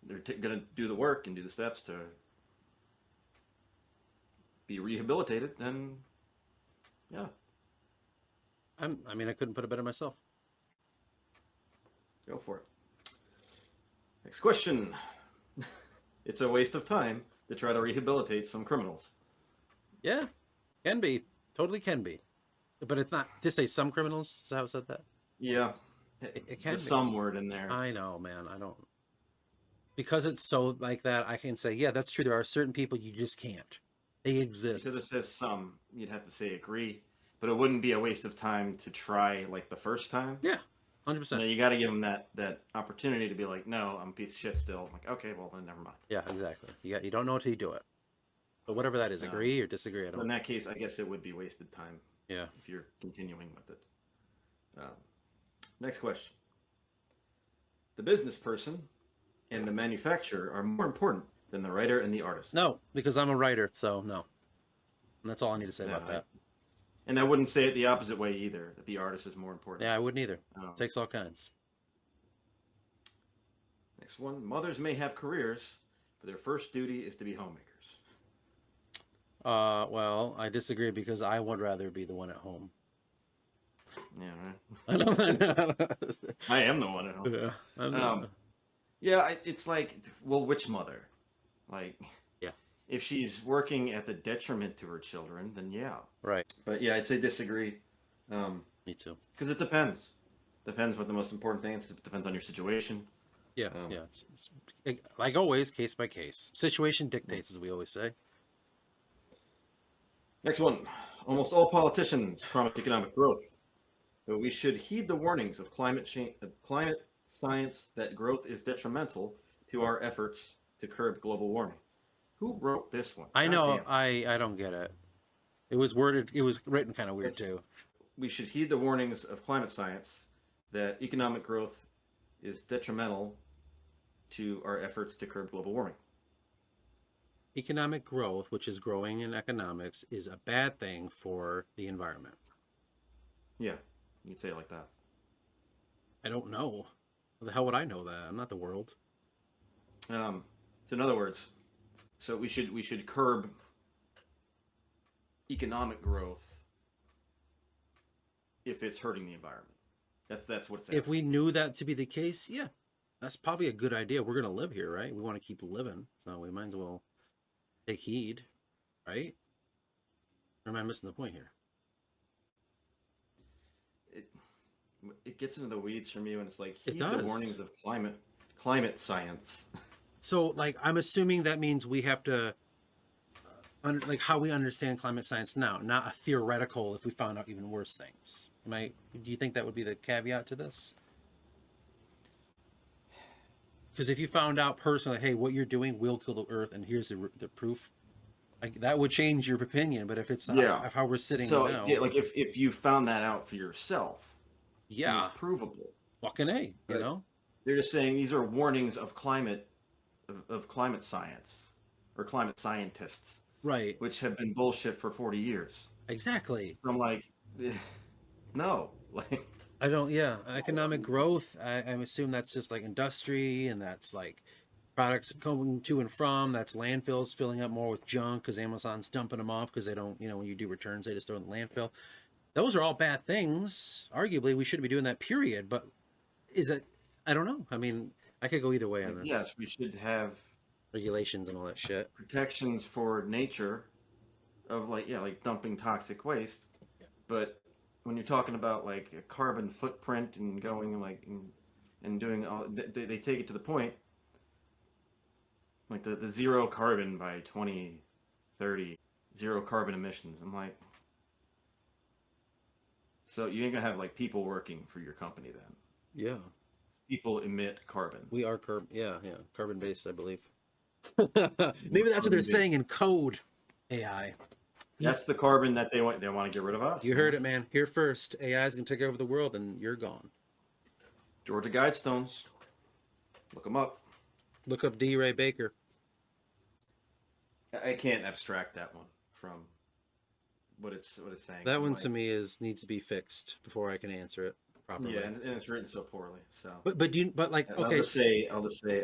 they're going to do the work and do the steps to be rehabilitated, then yeah. I mean, I couldn't put it better myself. Go for it. Next question. It's a waste of time to try to rehabilitate some criminals. Yeah, can be. Totally can be. But it's not. To say some criminals? Is that how it said that? Yeah. It can be. Some word in there. I know, man. I don't. Because it's so like that, I can say, yeah, that's true. There are certain people you just can't. They exist. Because it says some, you'd have to say agree. But it wouldn't be a waste of time to try like the first time. Yeah, 100%. You got to give them that opportunity to be like, no, I'm a piece of shit still. I'm like, okay, well then never mind. Yeah, exactly. You don't know until you do it. But whatever that is, agree or disagree. I don't. In that case, I guess it would be wasted time. Yeah. If you're continuing with it. Next question. The business person and the manufacturer are more important than the writer and the artist. No, because I'm a writer, so no. And that's all I need to say about that. And I wouldn't say it the opposite way either, that the artist is more important. Yeah, I wouldn't either. Takes all kinds. Next one. Mothers may have careers, but their first duty is to be homemakers. Well, I disagree because I would rather be the one at home. Yeah, right. I don't. I am the one at home. Yeah, it's like, well, which mother? Like, yeah, if she's working at the detriment to her children, then yeah. Right. But yeah, I'd say disagree. Me too. Because it depends. Depends what the most important thing is. It depends on your situation. Yeah, yeah. Like always, case by case. Situation dictates, as we always say. Next one. Almost all politicians promise economic growth, but we should heed the warnings of climate change, climate science that growth is detrimental to our efforts to curb global warming. Who wrote this one? I God know. damn. I don't get it. It was worded. It was written kind of weird It's, too. we should heed the warnings of climate science that economic growth is detrimental to our efforts to curb global warming. Economic growth, which is growing in economics, is a bad thing for the environment. Yeah, you could say it like that. I don't know. How the hell would I know that? I'm not the world. So in other words, so we should curb economic growth if it's hurting the environment. That's what it's If we knew that to be the case, yeah, that's probably a good idea. We're gonna live here, right? We want to keep living, so we might as well take heed, right? Or am I missing the point here? it gets into the weeds for me when it's like It heed the does. warnings of climate science. So, like, I'm assuming that means we have to, like, how we understand climate science now, not a theoretical. If we found out even worse things, do you think that would be the caveat to this? Because if you found out personally, hey, what you're doing will kill the Earth, and here's the proof, like that would change your opinion. But if it's Yeah. how we're sitting So now, yeah, like if you found that out for yourself, it yeah, was provable. fucking A, you But know? they're just saying these are warnings of climate science or climate scientists, Right. which have been bullshit for 40 years. Exactly. So I'm like, no, like I don't, yeah. Economic growth, I assume that's just like industry and that's like products coming to and from. That's landfills filling up more with junk because Amazon's dumping them off because they don't, when you do returns, they just throw in the landfill. Those are all bad things. Arguably, we shouldn't be doing that, period. But is it, I don't know. I mean, I could go either way on this. yes, we should have Regulations and all that shit. protections for nature of like dumping toxic waste. Yeah. But when you're talking about like a carbon footprint and going like and doing all, they take it to the point like the zero carbon by 2030, zero carbon emissions. I'm like, so you ain't gonna have like people working for your company then. Yeah. People emit carbon. We are carbon based, I believe. Maybe that's what they're saying in code, AI. That's the carbon that they want to get rid of us. You heard it, man. Here first. AI is going to take over the world, and you're gone. Georgia Guidestones. Look them up. Look up D. Ray Baker. I can't abstract that one from what it's saying. That I'm one like, to me need to be fixed before I can answer it properly. yeah, and it's written so poorly. So, but like, okay. I'll just say,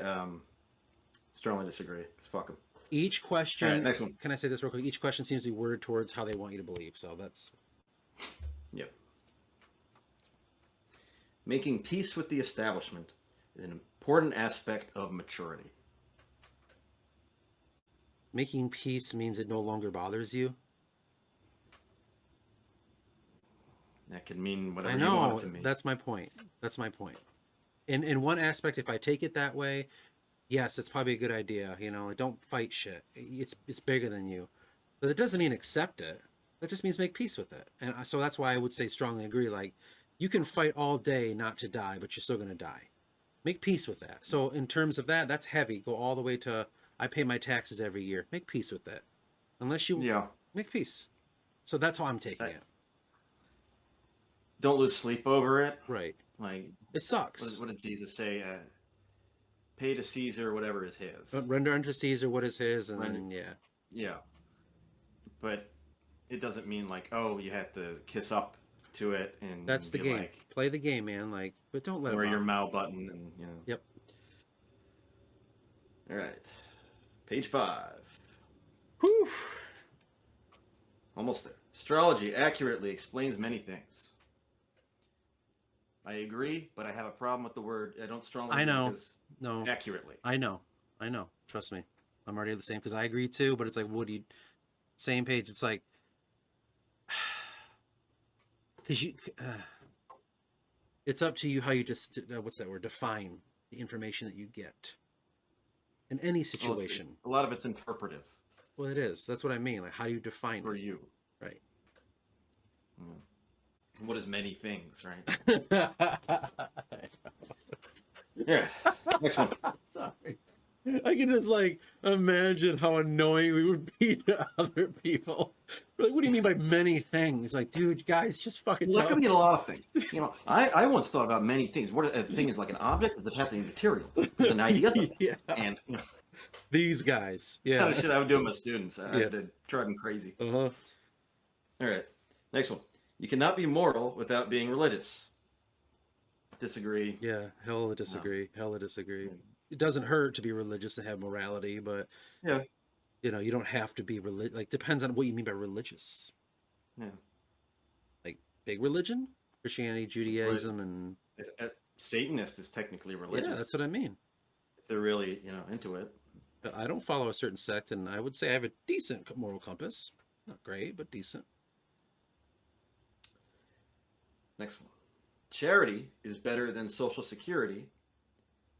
strongly disagree. Because fuck them. Each question. All right, next one. Can I say this real quick? Each question seems to be worded towards how they want you to believe. So that's. Yep. Making peace with the establishment is an important aspect of maturity. Making peace means it no longer bothers you. That can mean whatever I you want know. it to mean. That's my point. That's my point. In one aspect, if I take it that way, yes, it's probably a good idea. Don't fight shit. It's bigger than you, but it doesn't mean accept it. That just means make peace with it. And so that's why I would say strongly agree. Like, you can fight all day not to die, but you're still going to die. Make peace with that. So in terms of that, that's heavy. Go all the way to I pay my taxes every year. Make peace with that. Unless you make peace. So that's how I'm taking it. Don't lose sleep over it. Right. Like, it sucks. What did Jesus say? Pay to Caesar whatever is his. Render unto Caesar what is his, and then yeah. But it doesn't mean like, oh, you have to kiss up to it and that's the game. Like, play the game, man. Like, but don't let it wear your Mao button and Yep. All right. Page 5. Whew. Almost there. Astrology accurately explains many things. I agree, but I have a problem with the word. I don't strongly. I know. No. Accurately. I know. Trust me. I'm already the same because I agree too. But it's like, same page. It's like, because it's up to you how you just what's that word, define the information that you get in any situation. A lot of it's interpretive. Well, it is. That's what I mean. Like, how do you define for it? you. Right. What is many things, right? Yeah. Next one. Sorry. I can just like imagine how annoying we would be to other people. Like, what do you mean by many things? Like, dude, guys, just fucking Well, tell that could mean a lot of things. You know, I once thought about many things. What a thing is like an object? Does it have to be material? There's an idea. Yeah. And you know, These guys. Yeah. kind of shit I would do with my students. I Yeah. did drive them crazy. Uh-huh. All right. Next one. You cannot be moral without being religious. Disagree. Yeah. Hella disagree. Hella disagree. It doesn't hurt to be religious and have morality, but Yeah. you know, you don't have to be religious. Like, depends on what you mean by religious. Yeah. Like, big religion, Christianity, Judaism, and Satanist is technically religious. yeah, that's what I mean. If they're really, into it. But I don't follow a certain sect, and I would say I have a decent moral compass. Not great, but decent. Next one. Charity is better than Social Security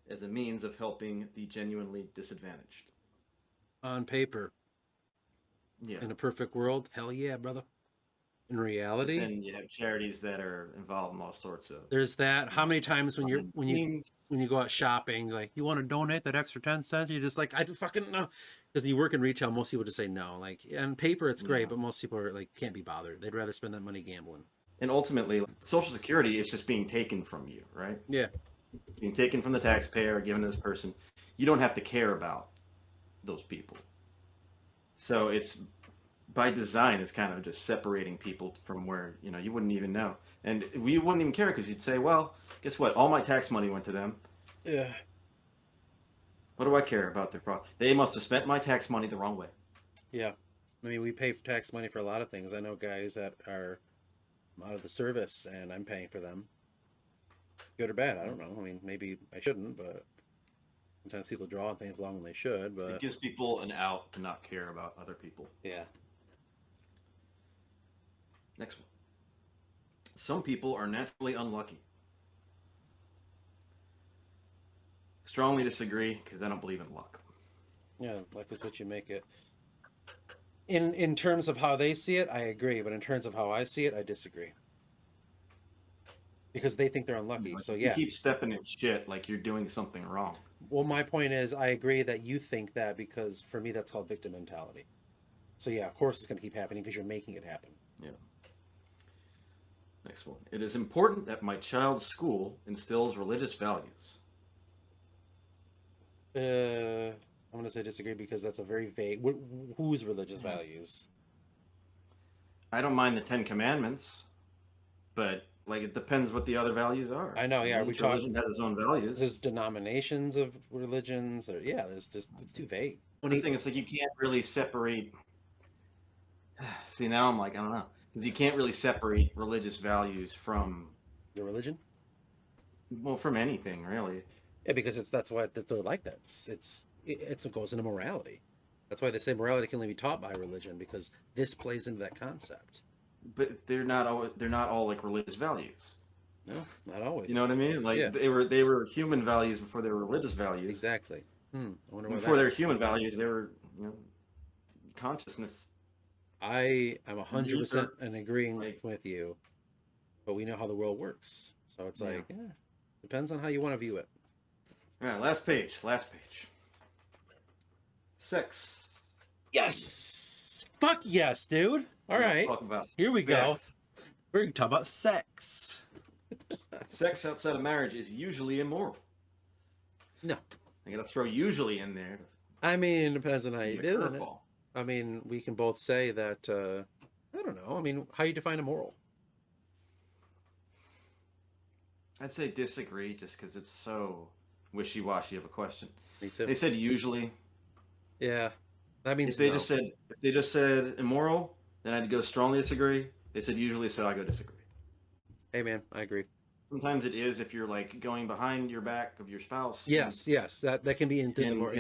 as a means of helping the genuinely disadvantaged. On paper, Yeah. in a perfect world, hell yeah, brother. In reality, And you have charities that are involved in all sorts of there's that. How many times when things. you go out shopping, like, you want to donate that extra 10 cents? You're just like, I don't fucking know. Because you work in retail, most people just say no. Like, on paper, it's great, Yeah. but most people are like, can't be bothered. They'd rather spend that money gambling. And ultimately, Social Security is just being taken from you, right? Yeah. Being taken from the taxpayer, given to this person. You don't have to care about those people. So it's by design, it's kind of just separating people from where, you wouldn't even know. And we wouldn't even care because you'd say, well, guess what? All my tax money went to them. Yeah. What do I care about their problem? They must have spent my tax money the wrong way. Yeah. I mean, we pay for tax money for a lot of things. I know guys that are out of the service and I'm paying for them. Good or bad, I don't know. I mean, maybe I shouldn't, but sometimes people draw on things longer than they should. But It gives people an out to not care about other people. yeah. Next one. Some people are naturally unlucky. Strongly disagree because I don't believe in luck. Yeah, life is what you make it. In terms of how they see it, I agree, but in terms of how I see it, I disagree. Because they think they're unlucky. So You yeah. keep stepping in shit like you're doing something wrong. Well, my point is, I agree that you think that, because for me, that's called victim mentality. So yeah, of course it's going to keep happening because you're making it happen. Yeah. Next one. It is important that my child's school instills religious values. I'm going to say disagree because that's a very vague. Whose religious values? I don't mind the 10 Commandments, but it depends what the other values are. I know, yeah. Each religion has its own values. There's denominations of religions, or yeah, there's just, it's too vague. The thing is, you can't really separate. See, now I'm like, I don't know, because you can't really separate religious values from the religion. Well, from anything really. Yeah, because that's why they're like that. It goes into morality. That's why they say morality can only be taught by religion, because this plays into that concept. But they're not all like religious values. No, not always. You know what I mean? Like yeah. they were human values before they were religious values. Exactly. I wonder why before they were human values, they were consciousness. I am 100% in agreeing with you, but we know how the world works, so it's depends on how you want to view it. All right, last page. Sex. Yes. Fuck yes, dude. All right. Here we go. We're going to talk about sex. Sex outside of marriage is usually immoral. No. I got to throw usually in there. I mean, it depends on how you do it. Curveball. I mean, we can both say that, I don't know. I mean, how you define immoral? I'd say disagree just because it's so wishy-washy of a question. Me too. They said usually. Yeah. That means if they just said immoral, then I'd go strongly disagree. They said usually, so I go disagree. Hey man, I agree. Sometimes it is if you're like going behind your back of your spouse. Yes, that can be into the more.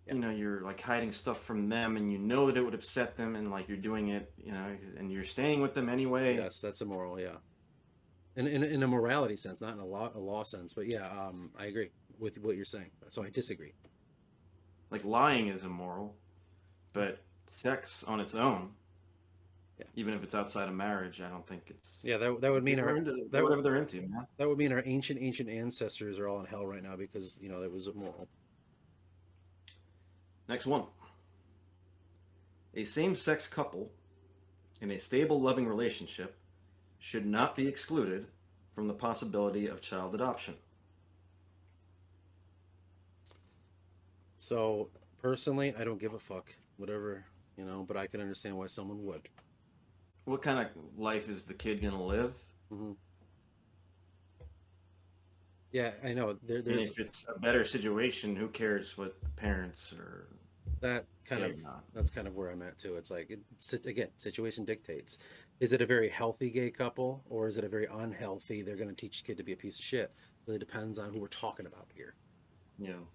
Yeah. you know, you're like hiding stuff from them, and you know that it would upset them, and like you're doing it, you know, and you're staying with them anyway. Yes, that's immoral. Yeah, in a morality sense, not in a law sense, but yeah, I agree with what you're saying. So I disagree. Like lying is immoral, but sex on its own, Yeah, even if it's outside of marriage, I don't think it's. yeah. That would mean People our are into that whatever they're into, man. that would mean our ancient ancestors are all in hell right now because it was immoral. Next one. A same-sex couple in a stable, loving relationship should not be excluded from the possibility of child adoption. So personally, I don't give a fuck. Whatever, but I can understand why someone would. What kind of life is the kid gonna live? Hmm. Yeah, I know. And There's if it's a better situation, who cares what the parents are that kind gay of or not? that's kind of where I'm at too. It's like again, situation dictates. Is it a very healthy gay couple or is it a very unhealthy? They're going to teach a kid to be a piece of shit. Really depends on who we're talking about here. You know,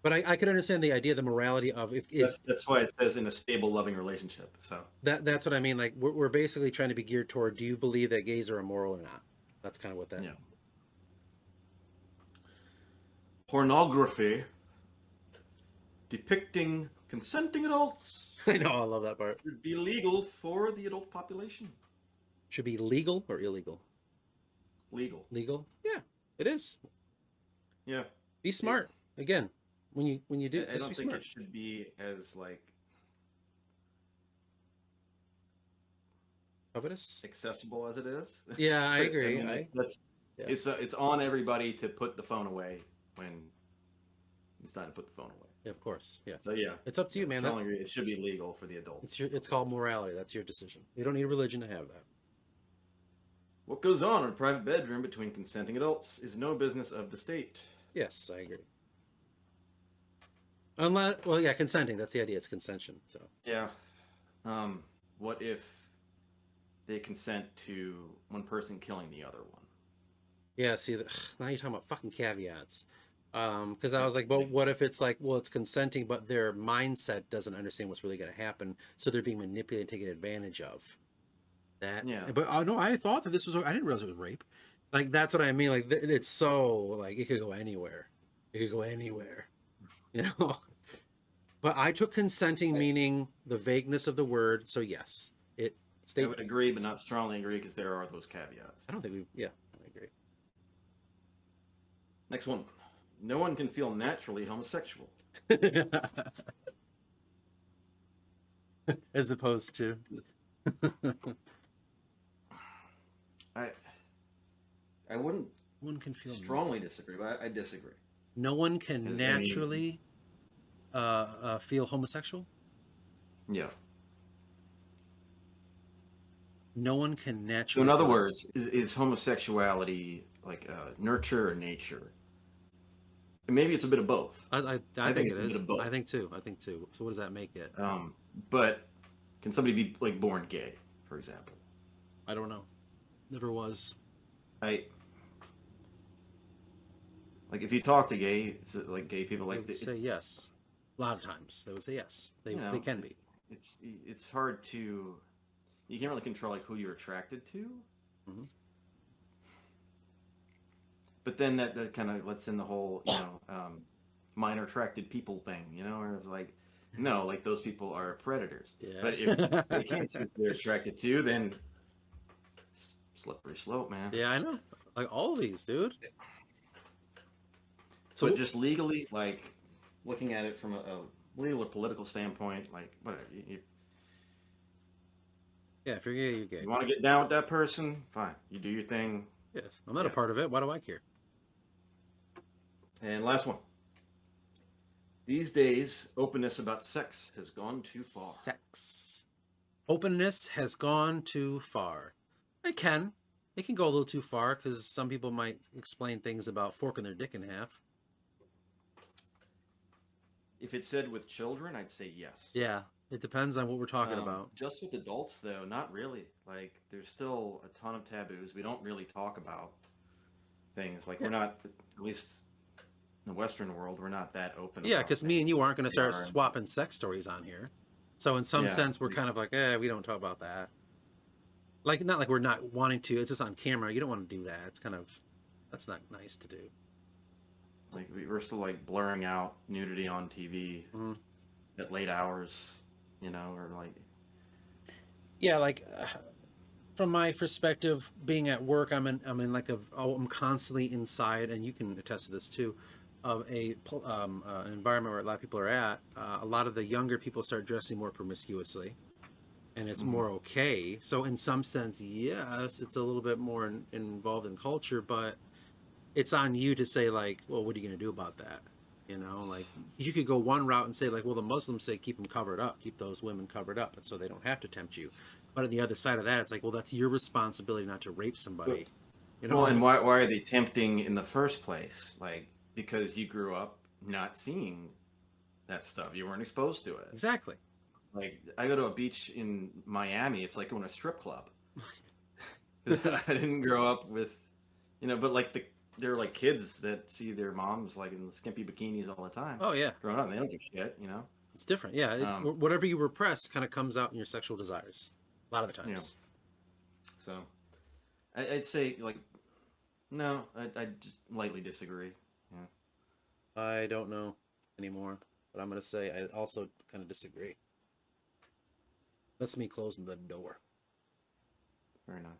But I can understand the idea, the morality of if is that's why it says in a stable, loving relationship. So that's what I mean. Like we're basically trying to be geared toward. Do you believe that gays are immoral or not? That's kind of what that. yeah, pornography depicting consenting adults I know. I love that part. should be legal for the adult population. Should be legal or illegal? Legal. Legal. Yeah, it is. Yeah. Be smart. Again, when you do, I just don't be think smart. it should be as like Covetous. accessible as it is. Yeah, I But, agree. mean, that's Yeah. it's on everybody to put the phone away when it's time to put the phone away. Yeah, of course. Yeah. So yeah, It's up to you, man. strongly agree. It should be legal for the adults. It's called morality. That's your decision. You don't need religion to have that. What goes on in a private bedroom between consenting adults is no business of the state. Yes, I agree. Unless, well, yeah, consenting. That's the idea. It's consension. So Yeah. What if they consent to one person killing the other one? yeah. See, now you're talking about fucking caveats. Because I was like, well, what if it's like, well, it's consenting, but their mindset doesn't understand what's really going to happen, so they're being manipulated, taken advantage of. That. Yeah. But no, I thought that this was. I didn't realize it was rape. Like that's what I mean. Like it's so like it could go anywhere. It could go anywhere. You know. But I took consenting meaning the vagueness of the word. So yes, it I state. would agree, but not strongly agree because there are those caveats. I don't think we. Yeah, I agree. Next one. No one can feel naturally homosexual. As opposed to. I wouldn't One can feel. strongly disagree, but I disagree. No one can Because, naturally feel homosexual. Yeah. No one can So naturally. in other words, is homosexuality like nurture or nature? And maybe it's a bit of both. I think it's it a is. bit of both. I think too. So what does that make it? But can somebody be like born gay, for example? I don't know. Never was. Like if you talk to like gay people, They like would say yes. A lot of times they would say yes. They can be. it's hard to, you can't really control like who you're attracted to. Mm-hmm. But then that kind of lets in the whole minor attracted people thing, where it's like, no, like those people are predators. Yeah. But if they can't choose who they're attracted to, then slippery slope, man. Yeah, I know. Like all of these, dude. So But just legally, like looking at it from a legal or political standpoint, like whatever. yeah, if you're gay, you're gay. You want to get down with that person, fine. You do your thing. Yes, I'm not a part of it. Why do I care? And last one. These days, openness about sex has gone too far. Sex. Openness has gone too far. It can go a little too far because some people might explain things about forking their dick in half. If it said with children, I'd say yes. Yeah, it depends on what we're talking about. Just with adults, though, not really. Like, there's still a ton of taboos. We don't really talk about things. Like, we're not, at least the Western world, we're not that open Yeah, about because me and you things. aren't going to They start are, swapping sex stories on here. So in some yeah, sense, we're kind of like, we don't talk about that. Like, not like we're not wanting to. It's just on camera. You don't want to do that. It's kind of, that's not nice to do. like we're still like blurring out nudity on TV Mhm. at late hours, you know, or like, Yeah, like from my perspective, being at work, I'm in like I'm constantly inside, and you can attest to this too, of an environment where a lot of people are at. A lot of the younger people start dressing more promiscuously, and it's mhm. more okay. So in some sense, yes, it's a little bit more involved in culture, but it's on you to say like, well, what are you going to do about that? You know, like you could go one route and say like, well, the Muslims say keep them covered up, keep those women covered up, and so they don't have to tempt you. But on the other side of that, it's like, well, that's your responsibility not to rape But, somebody. You well, know, and why are they tempting in the first place? Like because you grew up not seeing that stuff, you weren't exposed to it. exactly. Like I go to a beach in Miami, it's like going to a strip club. 'Cause I didn't grow up with, you know, but like they're like kids that see their moms like in skimpy bikinis all the time. Oh yeah, Growing up, they don't give a shit, you know. it's different. Yeah, Um, whatever you repress kind of comes out in your sexual desires. A lot of the you know, times. so I'd say like no, I just lightly disagree. Yeah, I don't know anymore, but I'm gonna say I also kind of disagree. That's me closing the door. very nice.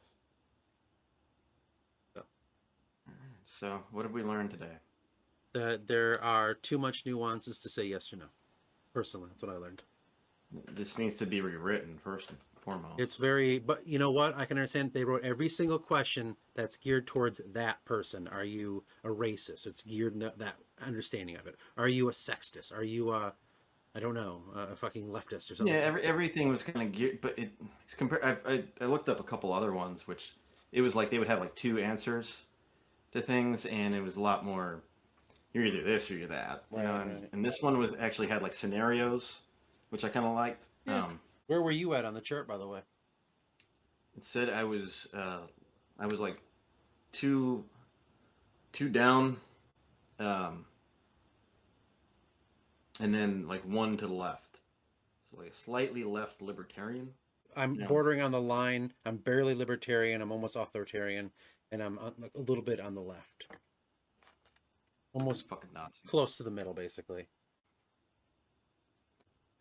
So, So what did we learn today? that there are too much nuances to say yes or no. Personally, that's what I learned. This needs to be rewritten first and foremost. It's very, but you know what? I can understand they wrote every single question that's geared towards that person. Are you a racist? It's geared in that understanding of it. Are you a sexist? Are you a, I don't know, a fucking leftist or Yeah, something? everything was kind of geared, but it's compared. I looked up a couple other ones, which it was like they would have like two answers to things, and it was a lot more. You're either this or you're that, you Right, know. right. And this one was actually had like scenarios, which I kind of liked. Yeah. Where were you at on the chart, by the way? It said I was like two down, um, and then like one to the left, so like a slightly left libertarian. I'm You know, bordering on the line. I'm barely libertarian. I'm almost authoritarian, and I'm like, a little bit on the left, almost fucking Nazi. close to the middle, basically. I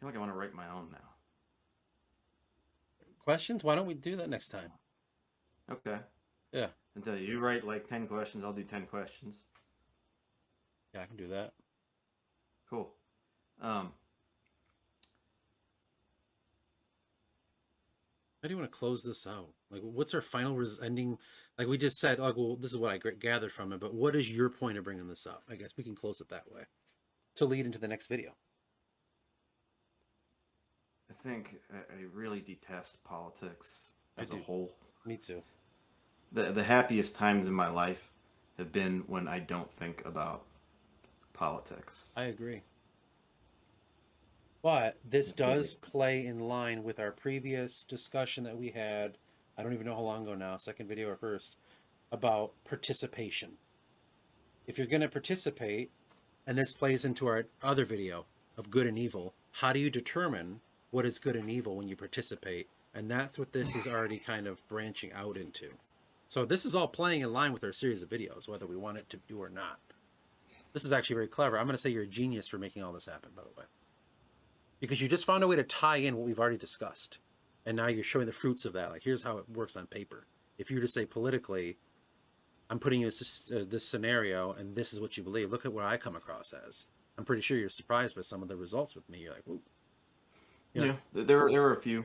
feel like I want to write my own now. Questions? Why don't we do that next time? Okay. Yeah, Until you write like 10 questions, I'll do 10 questions. yeah, I can do that. Cool. Um, How do you want to close this out? Like, what's our final ending? Like we just said, like, well, this is what I gathered from it, but what is your point of bringing this up? I guess we can close it that way to lead into the next video. I think I really detest politics I as a do. whole. Me too. The happiest times in my life have been when I don't think about politics. I agree. But this does play in line with our previous discussion that we had. I don't even know how long ago now, second video or first, about participation. If you're going to participate, and this plays into our other video of good and evil, how do you determine what is good and evil when you participate? And that's what this is already kind of branching out into. So this is all playing in line with our series of videos, whether we want it to do or not. This is actually very clever. I'm going to say you're a genius for making all this happen, by the way. Because you just found a way to tie in what we've already discussed. And now you're showing the fruits of that. Like, here's how it works on paper. If you were to say politically, I'm putting you in this scenario, and this is what you believe. Look at what I come across as. I'm pretty sure you're surprised by some of the results with me. You're like, whoa. You know, Yeah, there were a few.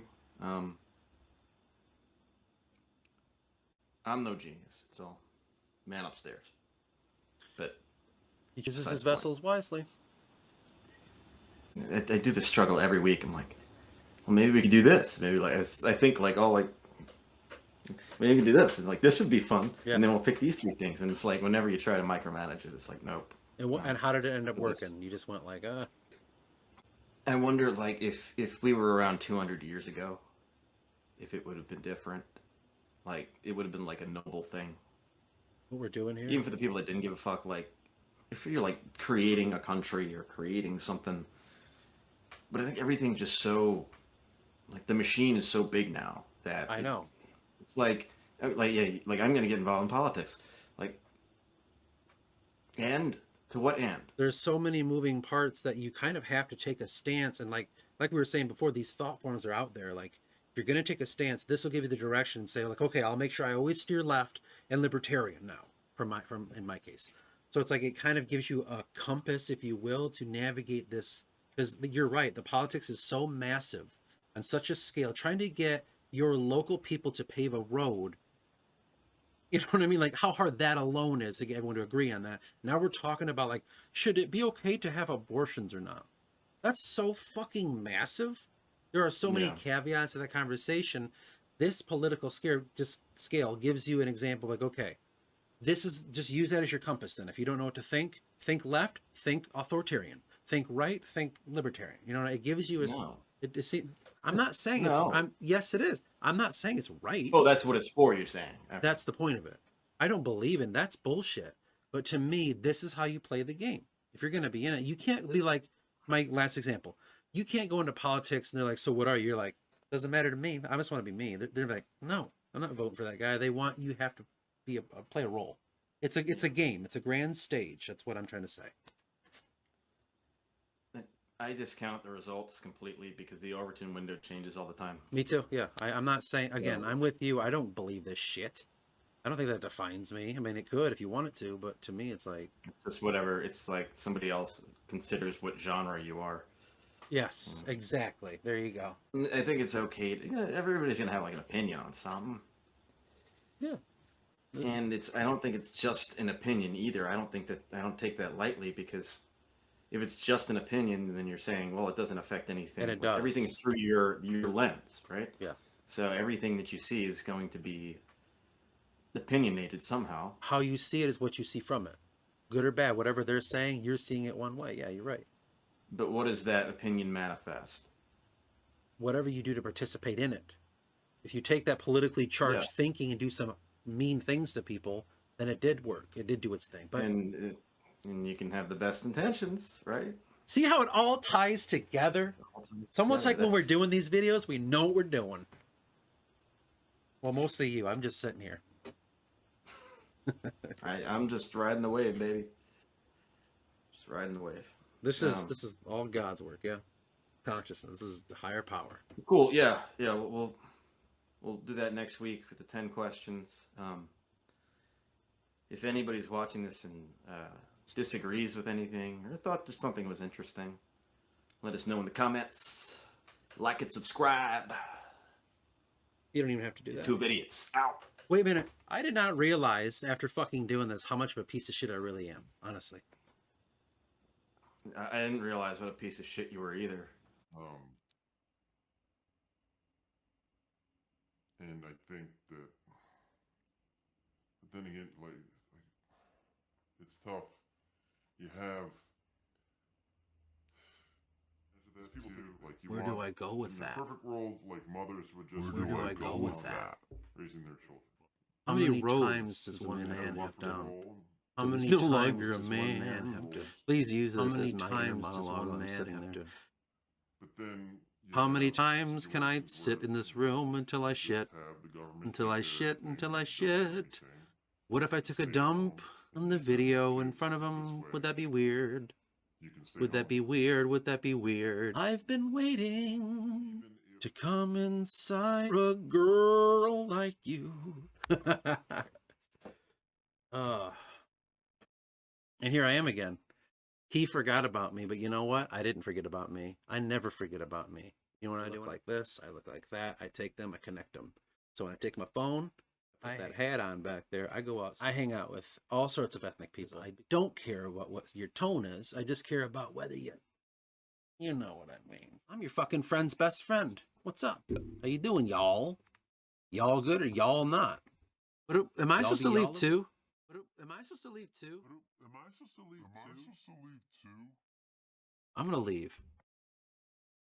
I'm no genius. It's all man upstairs. But he uses besides his the point. vessels wisely. I do this struggle every week. I'm like, well, maybe we could do this. Maybe like I think like all like maybe we could do this, and like this would be fun. Yeah. And then we'll pick these three things. And it's like whenever you try to micromanage it, it's like nope. And how did it end up This- working? You just went like, I wonder like if we were around 200 years ago, if it would have been different. Like it would have been like a noble thing. what we're doing here? Even for the people that didn't give a fuck, like if you're like creating a country or creating something, but I think everything's just so like the machine is so big now that I know. it's like yeah, like I'm gonna get involved in politics, like, and to what end? There's so many moving parts that you kind of have to take a stance, and like we were saying before, these thought forms are out there. Like if you're going to take a stance, this will give you the direction and say like, okay, I'll make sure I always steer left and libertarian now from in my case. So it's like it kind of gives you a compass, if you will, to navigate this, because you're right, the politics is so massive on such a scale. Trying to get your local people to pave a road, you know what I mean? Like how hard that alone is to get everyone to agree on that. Now we're talking about like, should it be okay to have abortions or not? That's so fucking massive. There are so many Yeah. caveats to that conversation. This political scale gives you an example like, okay, this is, just use that as your compass then. If you don't know what to think left, think authoritarian. Think right, think libertarian. You know, it gives you as No. I'm not saying it's No. yes it is. I'm not saying it's right. Oh, that's what it's for, you're saying. Okay. That's the point of it. I don't believe in that's bullshit. But to me, this is how you play the game. If you're going to be in it, you can't be like my last example. You can't go into politics and they're like, so what are you? You're like, doesn't matter to me. I just want to be me. They're like, no, I'm not voting for that guy. They want you have to be play a role. It's a game. It's a grand stage. That's what I'm trying to say. I discount the results completely because the Overton window changes all the time. Me too. Yeah. I'm not saying, again, I'm with you. I don't believe this shit. I don't think that defines me. I mean, it could if you want it to, but to me, it's like... It's just whatever. It's like somebody else considers what genre you are. Yes, exactly. There you go. I think it's okay. Everybody's going to have like an opinion on something. Yeah. And I don't think it's just an opinion either. I don't take that lightly, because if it's just an opinion, then you're saying, well, it doesn't affect anything. And it Like, does. everything's through your lens, right? Yeah. So everything that you see is going to be opinionated somehow. How you see it is what you see from it. Good or bad, whatever they're saying, you're seeing it one way. Yeah, you're right. But what does that opinion manifest? Whatever you do to participate in it. If you take that politically charged thinking and do some mean things to people, then it did work. It did do its thing. But And you can have the best intentions, right? see how it all ties together? It's almost like when we're That's- doing these videos, we know what we're doing. Well, mostly you. I'm just sitting here. I'm just riding the wave, baby. Just riding the wave. This is all God's work, yeah. Consciousness. This is the higher power. Cool. Yeah. We'll do that next week with the 10 questions. If anybody's watching this and disagrees with anything or thought just something was interesting, let us know in the comments. Like and subscribe. You don't even have to do that. Two idiots. Out. Wait a minute. I did not realize after fucking doing this how much of a piece of shit I really am, honestly. I didn't realize what a piece of shit you were either. And I think that, but then again, like it's tough. You have people like you. Where do I go with in that? the perfect world, like mothers would just. Where do I go with that? Raising their children. How many times does one man have down? How many no times longer a does one man. have to? Please use How this many as my inner times does monologue one while I'm man sitting have there. to? But then you How many have times can I situations sit where in this you room until I just shit? have the government Until I take care of shit, until everything, I don't do shit. anything. What if I took a Stay dump home. on the video in Live front of this him? way. Would that be weird? You can stay Would that home. be weird? Would that be weird? I've been waiting Even if to come inside a girl like you. And here I am again. He forgot about me, but you know what? I didn't forget about me. I never forget about me. You know what I do? Like this, I look like that. I take them, I connect them. So when I take my phone, I put that hat on back there. I go out. I hang out with all sorts of ethnic people. I don't care about what your tone is. I just care about whether you know what I mean. I'm your fucking friend's best friend. What's up? How you doing, y'all? Y'all good or y'all not? But am I supposed to leave too? Am I supposed to leave too? Am I supposed to leave too? I'm gonna leave.